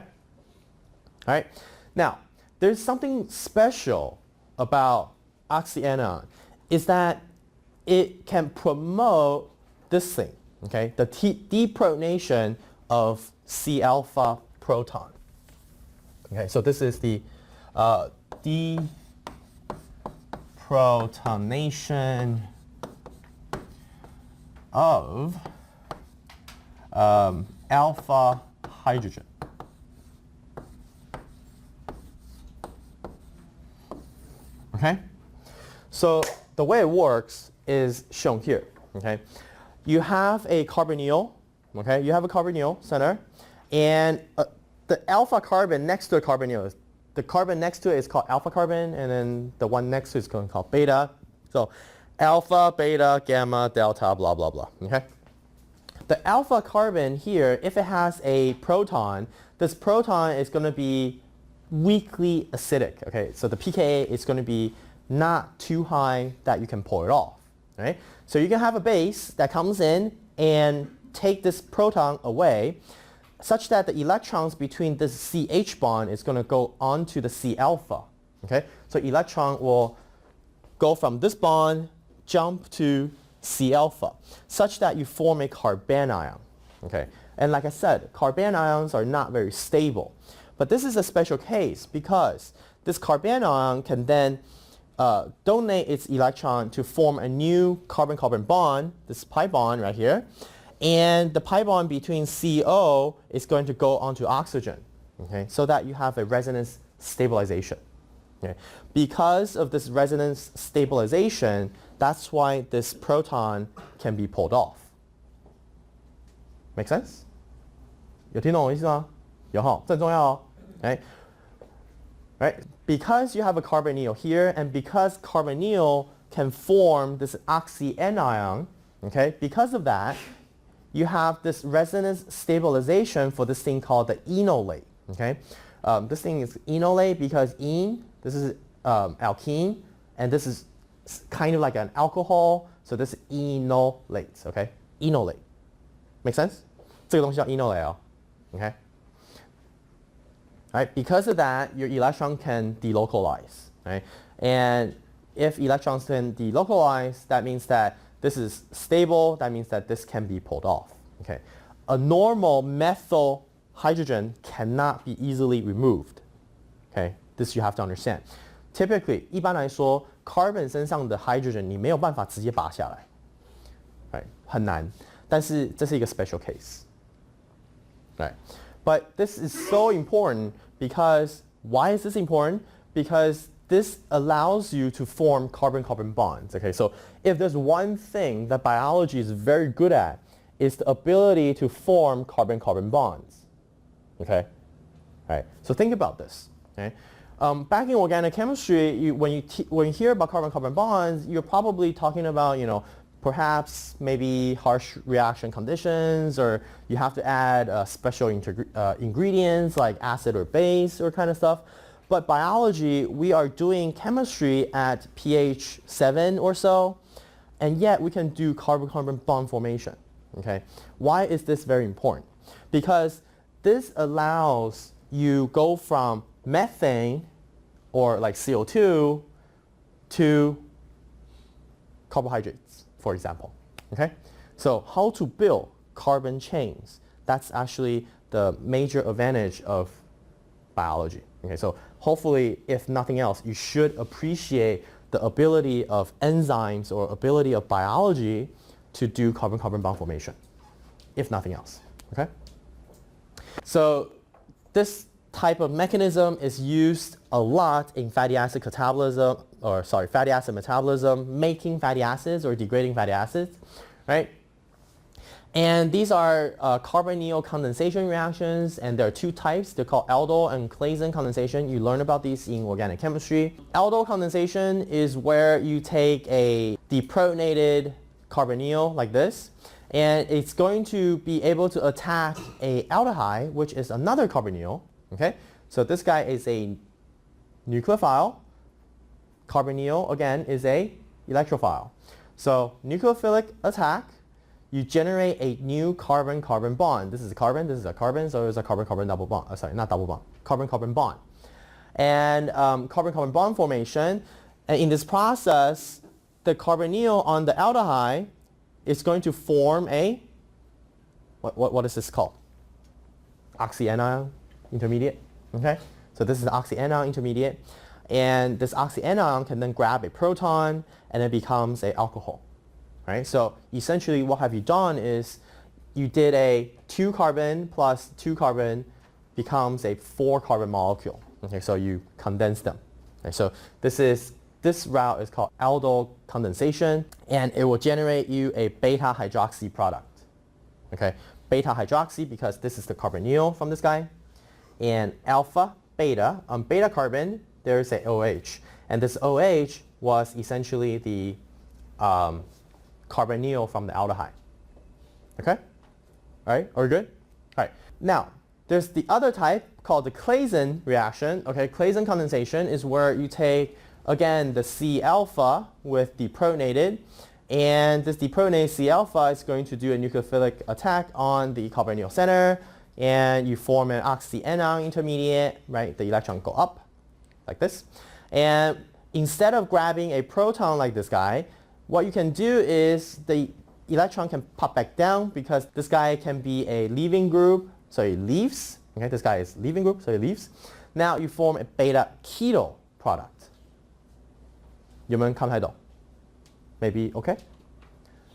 All right? Now, there's something special about oxyanion is that it can promote this thing, okay, the deprotonation of C-alpha proton. Okay, so this is the deprotonation of alpha hydrogen. Okay, so the way it works is shown here. Okay, you have a carbonyl. Okay, you have a carbonyl center, and the alpha carbon next to the carbonyl, the carbon next to it is called alpha carbon, and then the one next to it is called beta. So alpha, beta, gamma, delta, blah blah blah. Okay, the alpha carbon here, if it has a proton, this proton is going to be weakly acidic. Okay, so the pKa is going to be not too high that you can pull it off. Right? So you can have a base that comes in and take this proton away, such that the electrons between this CH bond is going to go onto the C alpha. Okay, so electron will go from this bond, jump to C alpha, such that you form a carbanion. Okay, and like I said, carbanions are not very stable. But this is a special case because this carbanion can then donate its electron to form a new carbon-carbon bond, this pi bond right here. And the pi bond between CO is going to go onto oxygen, okay, so that you have a resonance stabilization. Okay. Because of this resonance stabilization, that's why this proton can be pulled off. Make sense? 有听懂我意思吗？有哈，这很重要哦。Okay. Right? Because you have a carbonyl here, and because carbonyl can form this oxyanion, okay, because of that, you have this resonance stabilization for this thing called the enolate. Okay, this thing is enolate because ene, this is alkene, and this is kind of like an alcohol, so this is enolate. Okay, enolate. Make sense? 这个东西叫 enolate 哦。Okay. Right? Because of that, your electron can delocalize. Right? And if electrons can delocalize, that means that this is stable. That means that this can be pulled off. Okay? A normal methyl hydrogen cannot be easily removed. Okay? This you have to understand. Typically, 一般来说 carbon 身上的 hydrogen 你没有办法直接拔下来。Right? 很难。但是这是一个 special case. Right? But this is so important because, why is this important? Because this allows you to form carbon-carbon bonds. Okay, so if there's one thing that biology is very good at, it's the ability to form carbon-carbon bonds. Okay, all right. So think about this. Okay, Back in organic chemistry, when you hear about carbon-carbon bonds, you're probably talking about, perhaps maybe harsh reaction conditions, or you have to add special ingredients like acid or base or kind of stuff. But biology, we are doing chemistry at pH 7 or so, and yet we can do carbon-carbon bond formation. Okay? Why is this very important? Because this allows you go from methane or like CO2 to carbohydrates, for example. Okay? So how to build carbon chains, that's actually the major advantage of biology. Okay? So hopefully, if nothing else, you should appreciate the ability of enzymes or ability of biology to do carbon-carbon bond formation, if nothing else. Okay? So this type of mechanism is used a lot in fatty acid metabolism, making fatty acids or degrading fatty acids, right? And these are carbonyl condensation reactions, and there are two types. They're called Aldol and Claisen condensation. You learn about these in organic chemistry. Aldol condensation is where you take a deprotonated carbonyl like this, and it's going to be able to attack a aldehyde, which is another carbonyl. Okay, so this guy is a nucleophile. Carbonyl again is a electrophile. So nucleophilic attack. You generate a new carbon-carbon bond. This is a carbon, this is a carbon, so it's a carbon-carbon double bond. Sorry, not double bond, carbon-carbon bond. And carbon-carbon bond formation, and in this process, the carbonyl on the aldehyde is going to form a, what is this called? Oxyanion intermediate, okay? So this is the oxyanion intermediate, and this oxyanion can then grab a proton, and it becomes an alcohol. Right? So essentially what have you done is you did a 2 carbon plus 2 carbon becomes a 4 carbon molecule. Okay, so you condense them. Okay, so this route is called aldol condensation, and it will generate you a beta hydroxy product. Okay, beta hydroxy because this is the carbonyl from this guy, and alpha beta on beta carbon there's a OH, and this OH was essentially the carbonyl from the aldehyde. Okay? Alright, are we good? Alright, now there's the other type called the Claisen reaction. Okay, Claisen condensation is where you take, again, the C alpha with deprotonated, and this deprotonated C alpha is going to do a nucleophilic attack on the carbonyl center, and you form an oxyanion intermediate, right? The electron go up like this, and instead of grabbing a proton like this guy, what you can do is the electron can pop back down because this guy can be a leaving group, so it leaves. Okay, this guy is leaving group, so it leaves. Now you form a beta keto product. 有没有人看不太懂? Maybe okay?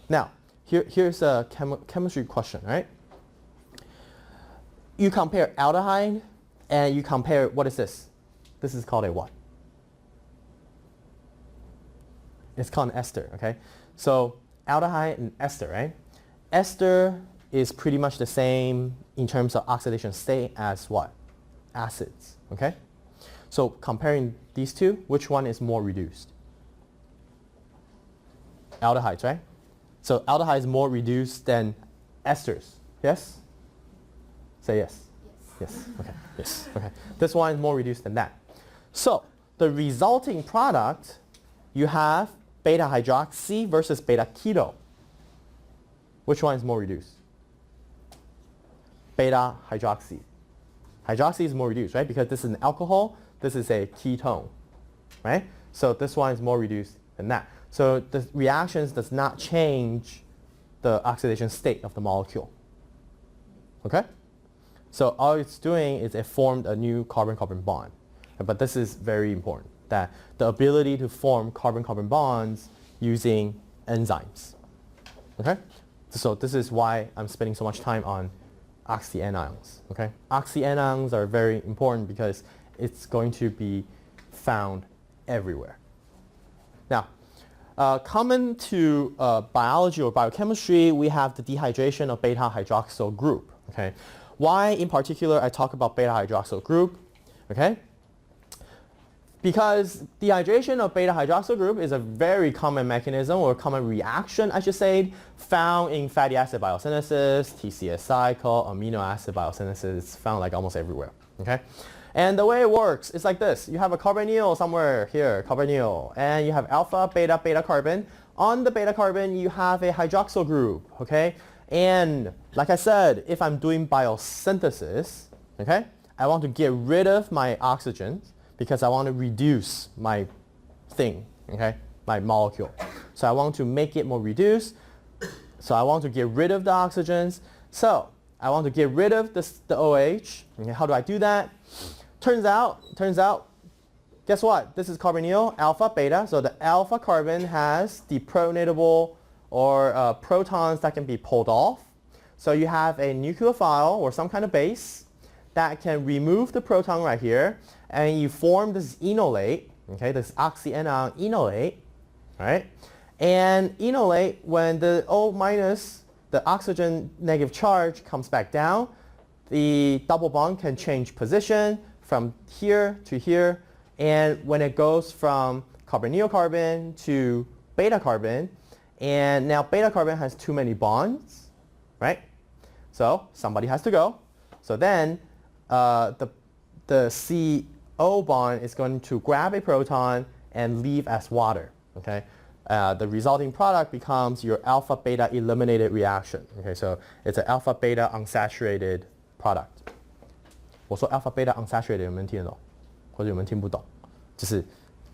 Now, here's a chemistry question, right? You compare aldehyde and you compare, what is this? This is called a what? It's called an ester, okay? So aldehyde and ester, right? Ester is pretty much the same in terms of oxidation state as what? Acids, okay? So comparing these two, which one is more reduced? Aldehydes, right? So aldehyde is more reduced than esters, yes? Say yes. Yes, okay, yes, okay. This one is more reduced than that. So the resulting product, you have beta hydroxy versus beta keto. Which one is more reduced? Beta hydroxy. Hydroxy is more reduced, right? Because this is an alcohol, this is a ketone, right? So this one is more reduced than that. So the reactions does not change the oxidation state of the molecule. Okay? So all it's doing is it formed a new carbon-carbon bond. But this is very important, that the ability to form carbon-carbon bonds using enzymes. Okay? So this is why I'm spending so much time on oxyanions. Okay? Oxyanions are very important because it's going to be found everywhere. Now, common to biology or biochemistry, we have the dehydration of beta hydroxyl group. Okay? Why in particular I talk about beta hydroxyl group? Okay? because dehydration of beta hydroxyl group is a very common mechanism or common reaction, I should say, found in fatty acid biosynthesis, TCA cycle, amino acid biosynthesis. It's found like almost everywhere. Okay, and the way it works is like this: you have a carbonyl somewhere here, carbonyl, and you have alpha, beta, beta carbon. On the beta carbon, you have a hydroxyl group. Okay, and like I said, if I'm doing biosynthesis, okay, I want to get rid of my oxygens, because I want to reduce my thing, okay, my molecule. So I want to make it more reduced. So I want to get rid of the oxygens. So I want to get rid of the OH. Okay, how do I do that? Turns out, guess what? This is carbonyl, alpha, beta. So the alpha carbon has deprotonatable or protons that can be pulled off. So you have a nucleophile or some kind of base that can remove the proton right here, and you form this enolate, okay, this oxyanion enolate, right? And enolate, when the O minus, the oxygen negative charge comes back down, the double bond can change position from here to here, and when it goes from carbonyl carbon to beta carbon, and now beta carbon has too many bonds, right? So somebody has to go. So then the CO bond is going to grab a proton and leave as water. Okay, the resulting product becomes your alpha beta eliminated reaction. Okay, so it's an alpha beta unsaturated product. 我说 alpha beta unsaturated 有没有听得懂？或者有没有听不懂？就是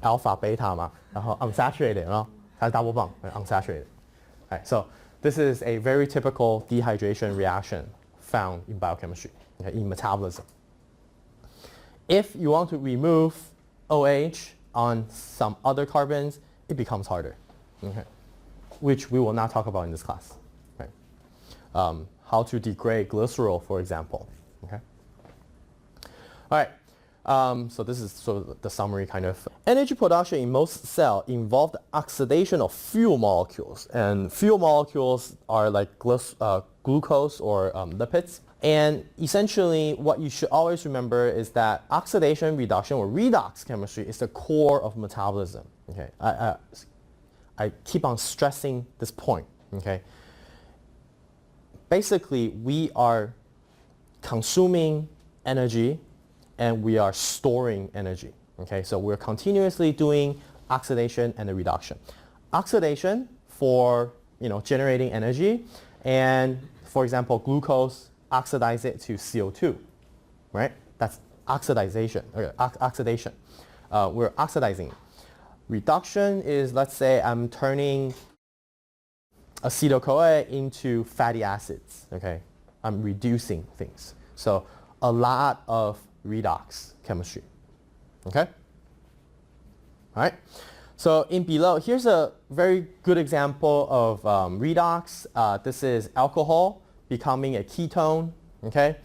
alpha beta 嘛，然后 unsaturated 然后它是 double bond unsaturated. Right, so this is a very typical dehydration reaction found in biochemistry, okay, in metabolism. If you want to remove OH on some other carbons, it becomes harder, okay, which we will not talk about in this class. Right? How to degrade glycerol, for example. Okay. All right. So this is sort of the summary kind of. Energy production in most cells involve the oxidation of fuel molecules, and fuel molecules are like glucose or lipids. And essentially, what you should always remember is that oxidation reduction or redox chemistry is the core of metabolism. Okay, I keep on stressing this point. Okay, basically, we are consuming energy and we are storing energy. Okay, so we're continuously doing oxidation and the reduction. Oxidation for generating energy, and for example, glucose. Oxidize it to CO2, right? That's oxidation. Okay, oxidation. We're oxidizing. Reduction is, let's say, I'm turning acetyl-CoA into fatty acids. Okay, I'm reducing things. So a lot of redox chemistry. Okay. All right. So in below, here's a very good example of redox. This is alcohol becoming a ketone, okay?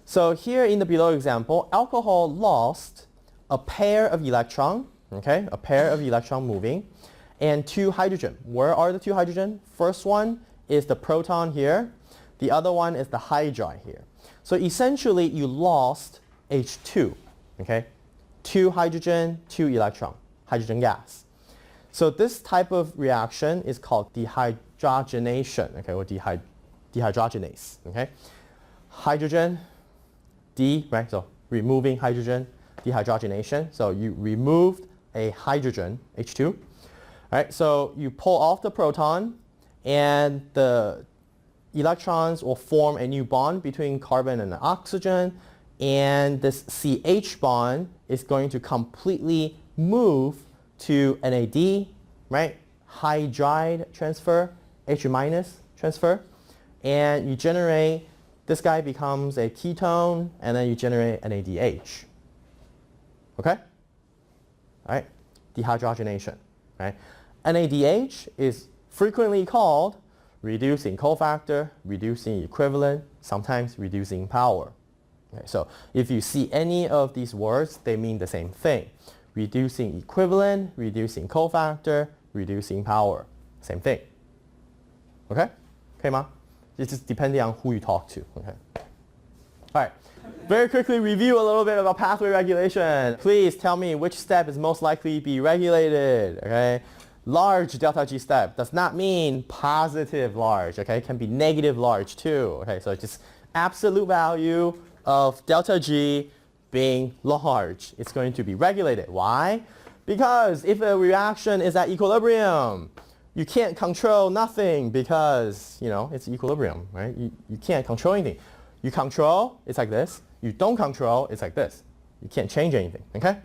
So here in the below example, alcohol lost a pair of electron, okay? A pair of electron moving, and 2 hydrogen. Where are the 2 hydrogen? First one is the proton here. The other one is the hydride here. So essentially, you lost H2, okay? 2 hydrogen, 2 electron, hydrogen gas. So this type of reaction is called dehydrogenation, okay, or dehydrogenase, okay? Hydrogen, right? So removing hydrogen, dehydrogenation. So you removed a hydrogen, H2. All right, so you pull off the proton, and the electrons will form a new bond between carbon and oxygen, and this CH bond is going to completely move to NAD, right? Hydride transfer, H minus transfer. And you generate, this guy becomes a ketone, and then you generate NADH. Okay? All right? Dehydrogenation. Right? NADH is frequently called reducing cofactor, reducing equivalent, sometimes reducing power. Okay, so if you see any of these words, they mean the same thing. Reducing equivalent, reducing cofactor, reducing power. Same thing. Okay? 可以吗? It's just depending on who you talk to. Okay. All right. Very quickly review a little bit about pathway regulation. Please tell me which step is most likely to be regulated. Okay. Large delta G step does not mean positive large. Okay. It can be negative large too. Okay. So it's just absolute value of delta G being large. It's going to be regulated. Why? Because if a reaction is at equilibrium, you can't control nothing because, it's equilibrium, right? You can't control anything. You control, it's like this. You don't control, it's like this. You can't change anything, okay?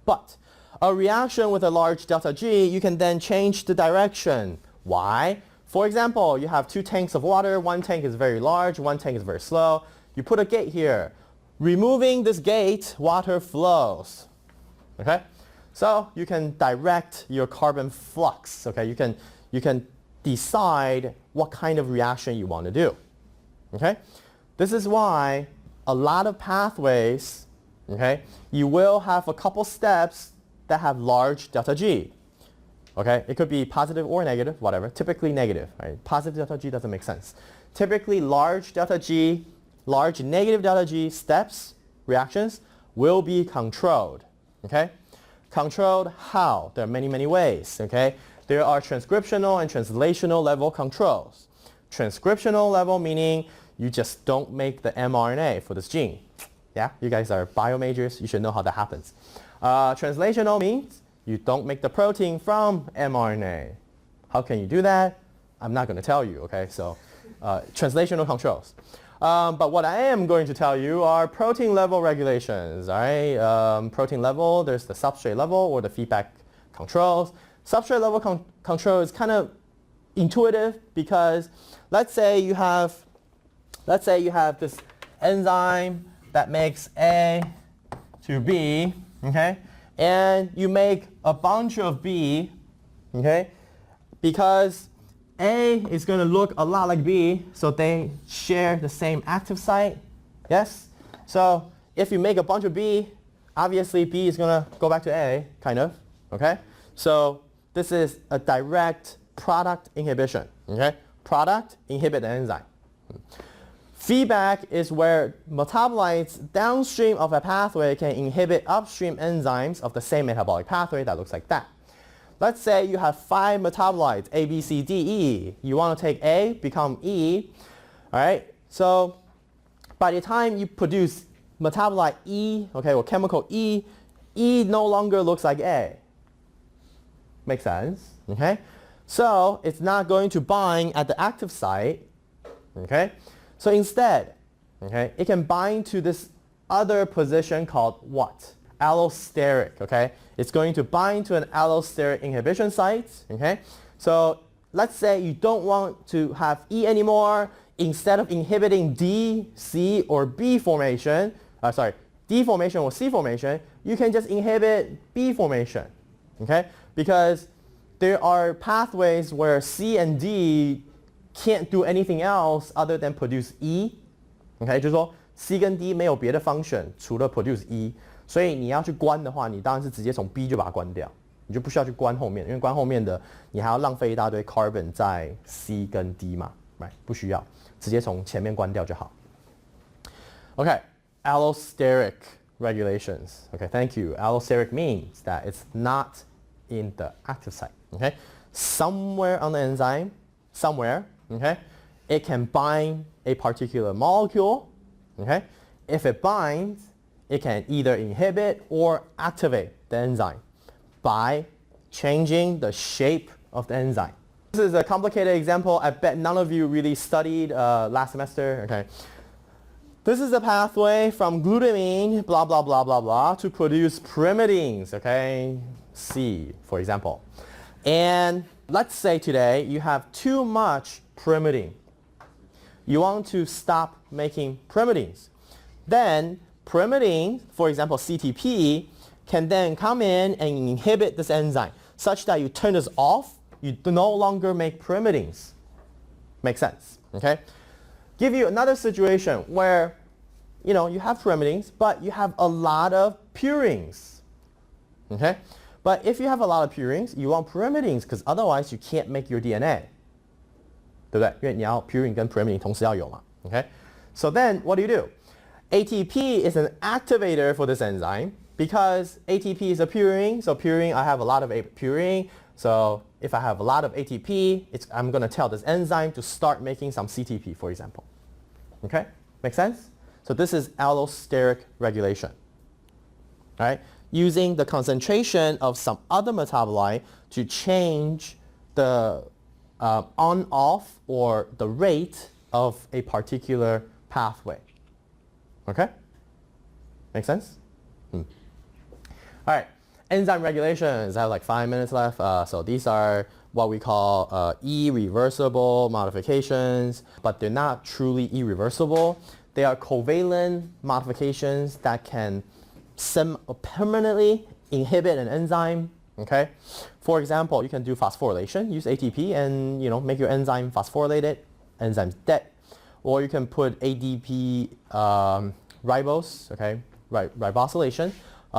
But a reaction with a large delta G, you can then change the direction. Why? For example, you have two tanks of water. One tank is very large, one tank is very slow. You put a gate here. Removing this gate, water flows, okay? So you can direct your carbon flux, okay? You can decide what kind of reaction you want to do, okay? This is why a lot of pathways, okay, you will have a couple steps that have large delta G, okay? It could be positive or negative, whatever, typically negative, right? Positive delta G doesn't make sense. Typically large delta G, large negative delta G steps, reactions, will be controlled, okay? Controlled how? There are many, many ways, okay? There are transcriptional and translational level controls. Transcriptional level meaning you just don't make the mRNA for this gene. Yeah, you guys are bio majors, you should know how that happens. Translational means you don't make the protein from mRNA. How can you do that? I'm not going to tell you, okay? So translational controls. But what I am going to tell you are protein level regulations, all right? Protein level, there's the substrate level or the feedback controls. Substrate level control is kind of intuitive because let's say you have this enzyme that makes A to B, okay? And you make a bunch of B, okay? Because A is going to look a lot like B, so they share the same active site, yes? So if you make a bunch of B, obviously B is going to go back to A, kind of, okay? So this is a direct product inhibition, okay? Product inhibit the enzyme. Feedback is where metabolites downstream of a pathway can inhibit upstream enzymes of the same metabolic pathway that looks like that. Let's say you have 5 metabolites, A, B, C, D, E. You want to take A, become E, all right? So by the time you produce metabolite E, okay, or chemical E, E no longer looks like A. Makes sense, okay? So it's not going to bind at the active site, okay? So instead, okay, it can bind to this other position called what? Allosteric, okay? It's going to bind to an allosteric inhibition site, okay? So let's say you don't want to have E anymore. Instead of inhibiting D, C, or B formation, D formation or C formation, you can just inhibit B formation, okay? Because there are pathways where C and D can't do anything else other than produce E, okay? 就是说 C 跟 D 没有别的 function 除了 produce E， 所以你要去关的话，你当然是直接从 B 就把它关掉，你就不需要去关后面，因为关后面的你还要浪费一大堆 carbon 在 C 跟 D 嘛， right？ 不需要，直接从前面关掉就好。Okay, allosteric regulations. Okay, thank you. Allosteric means that it's not in the active site. Okay, somewhere on the enzyme, somewhere. Okay, it can bind a particular molecule. Okay, if it binds, it can either inhibit or activate the enzyme by changing the shape of the enzyme. This is a complicated example. I bet none of you really studied last semester. Okay, this is a pathway from glutamine, blah blah blah blah blah, to produce pyrimidines. Okay, C, for example, and let's say today you have too much pyrimidine. You want to stop making pyrimidines. Then pyrimidine, for example CTP, can then come in and inhibit this enzyme such that you turn this off, you no longer make pyrimidines. Makes sense, okay? Give you another situation where you have pyrimidines, but you have a lot of purines, okay? But if you have a lot of purines, you want pyrimidines because otherwise you can't make your DNA. 对不对？因为你要 purine 跟 pyrimidine 同时要有嘛 ，OK？ So then what do? ATP is an activator for this enzyme because ATP is a purine. So purine, I have a lot of purine. So if I have a lot of ATP, I'm going to tell this enzyme to start making some CTP, for example. Okay? Make sense? So this is allosteric regulation. All right? Using the concentration of some other metabolite to change the on-off or the rate of a particular pathway. Okay? Make sense? All right. Enzyme regulations. I have like 5 minutes left. So these are what we call irreversible modifications, but they're not truly irreversible. They are covalent modifications that can permanently inhibit an enzyme. Okay? For example, you can do phosphorylation, use ATP and make your enzyme phosphorylated, enzyme's dead. Or you can put ADP ribose, okay, ribosylation.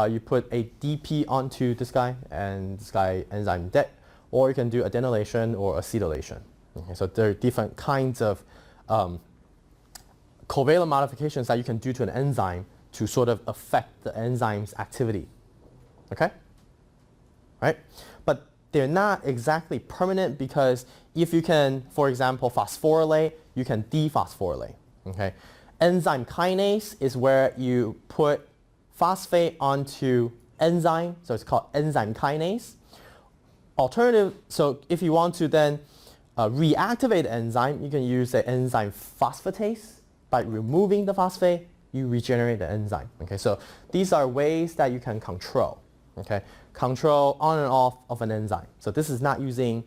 You put a DP onto this guy and this guy enzyme dead. Or you can do adenylation or acetylation. Okay, so there are different kinds of covalent modifications that you can do to an enzyme to sort of affect the enzyme's activity. Okay? Right? But they're not exactly permanent because if you can, for example, phosphorylate, you can dephosphorylate. Okay? Enzyme kinase is where you put phosphate onto enzyme, so it's called enzyme kinase. Alternative, so if you want to then reactivate the enzyme, you can use the enzyme phosphatase. By removing the phosphate, you regenerate the enzyme. Okay, so these are ways that you can control. Okay, control on and off of an enzyme. So this is not using,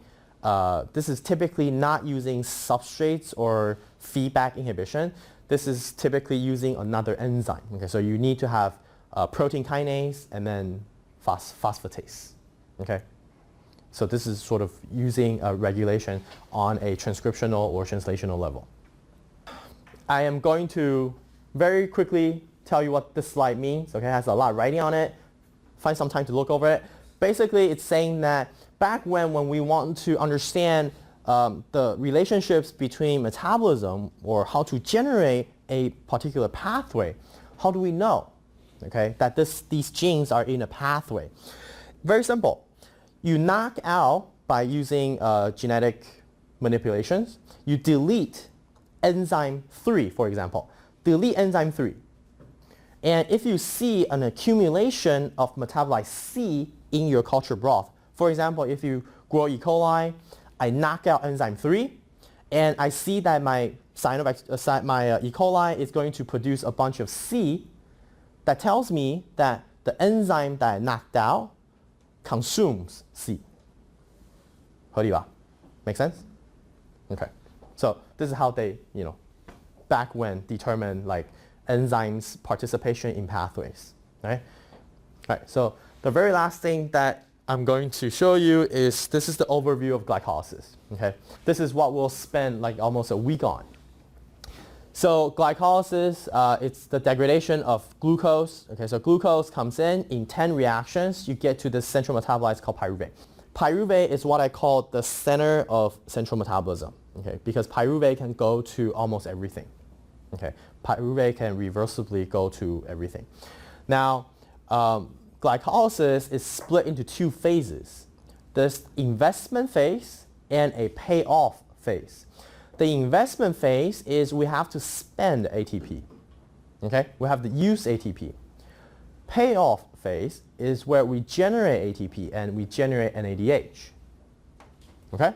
this is typically not using substrates or feedback inhibition. This is typically using another enzyme. Okay, so you need to have protein kinase and then phosphatase. Okay, so this is sort of using a regulation on a transcriptional or translational level. I am going to very quickly tell you what this slide means. Okay, it has a lot of writing on it. Find some time to look over it. Basically, it's saying that back when we want to understand the relationships between metabolism or how to generate a particular pathway, how do we know, okay, that these genes are in a pathway? Very simple. You knock out, by using genetic manipulations, you delete enzyme 3, for example. Delete enzyme 3. And if you see an accumulation of metabolite C in your culture broth, for example, if you grow E. coli, I knock out enzyme 3, and I see that my E. coli is going to produce a bunch of C, that tells me that the enzyme that I knocked out consumes C. 合理吧? Make sense? Okay. So this is how they, back when determine like enzymes participation in pathways. Right? Alright, so the very last thing that I'm going to show you is this is the overview of glycolysis. Okay? This is what we'll spend like almost a week on. So glycolysis, it's the degradation of glucose. Okay, so glucose comes in 10 reactions. You get to this central metabolite called pyruvate. Pyruvate is what I call the center of central metabolism. Okay, because pyruvate can go to almost everything. Okay, pyruvate can reversibly go to everything. Now, glycolysis is split into 2 phases. There's investment phase and a payoff phase. The investment phase is we have to spend ATP. Okay, we have to use ATP. Payoff phase is where we generate ATP and we generate NADH. Okay,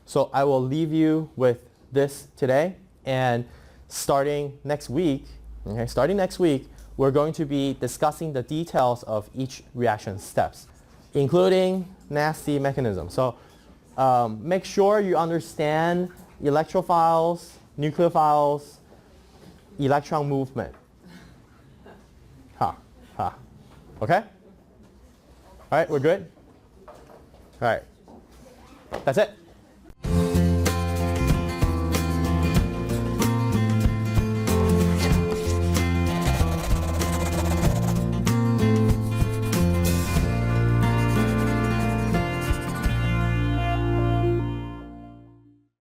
so I will leave you with this today, and starting next week, we're going to be discussing the details of each reaction steps, including nasty mechanisms. So make sure you understand electrophiles, nucleophiles, electron movement. Okay? All right, we're good? All right. That's it.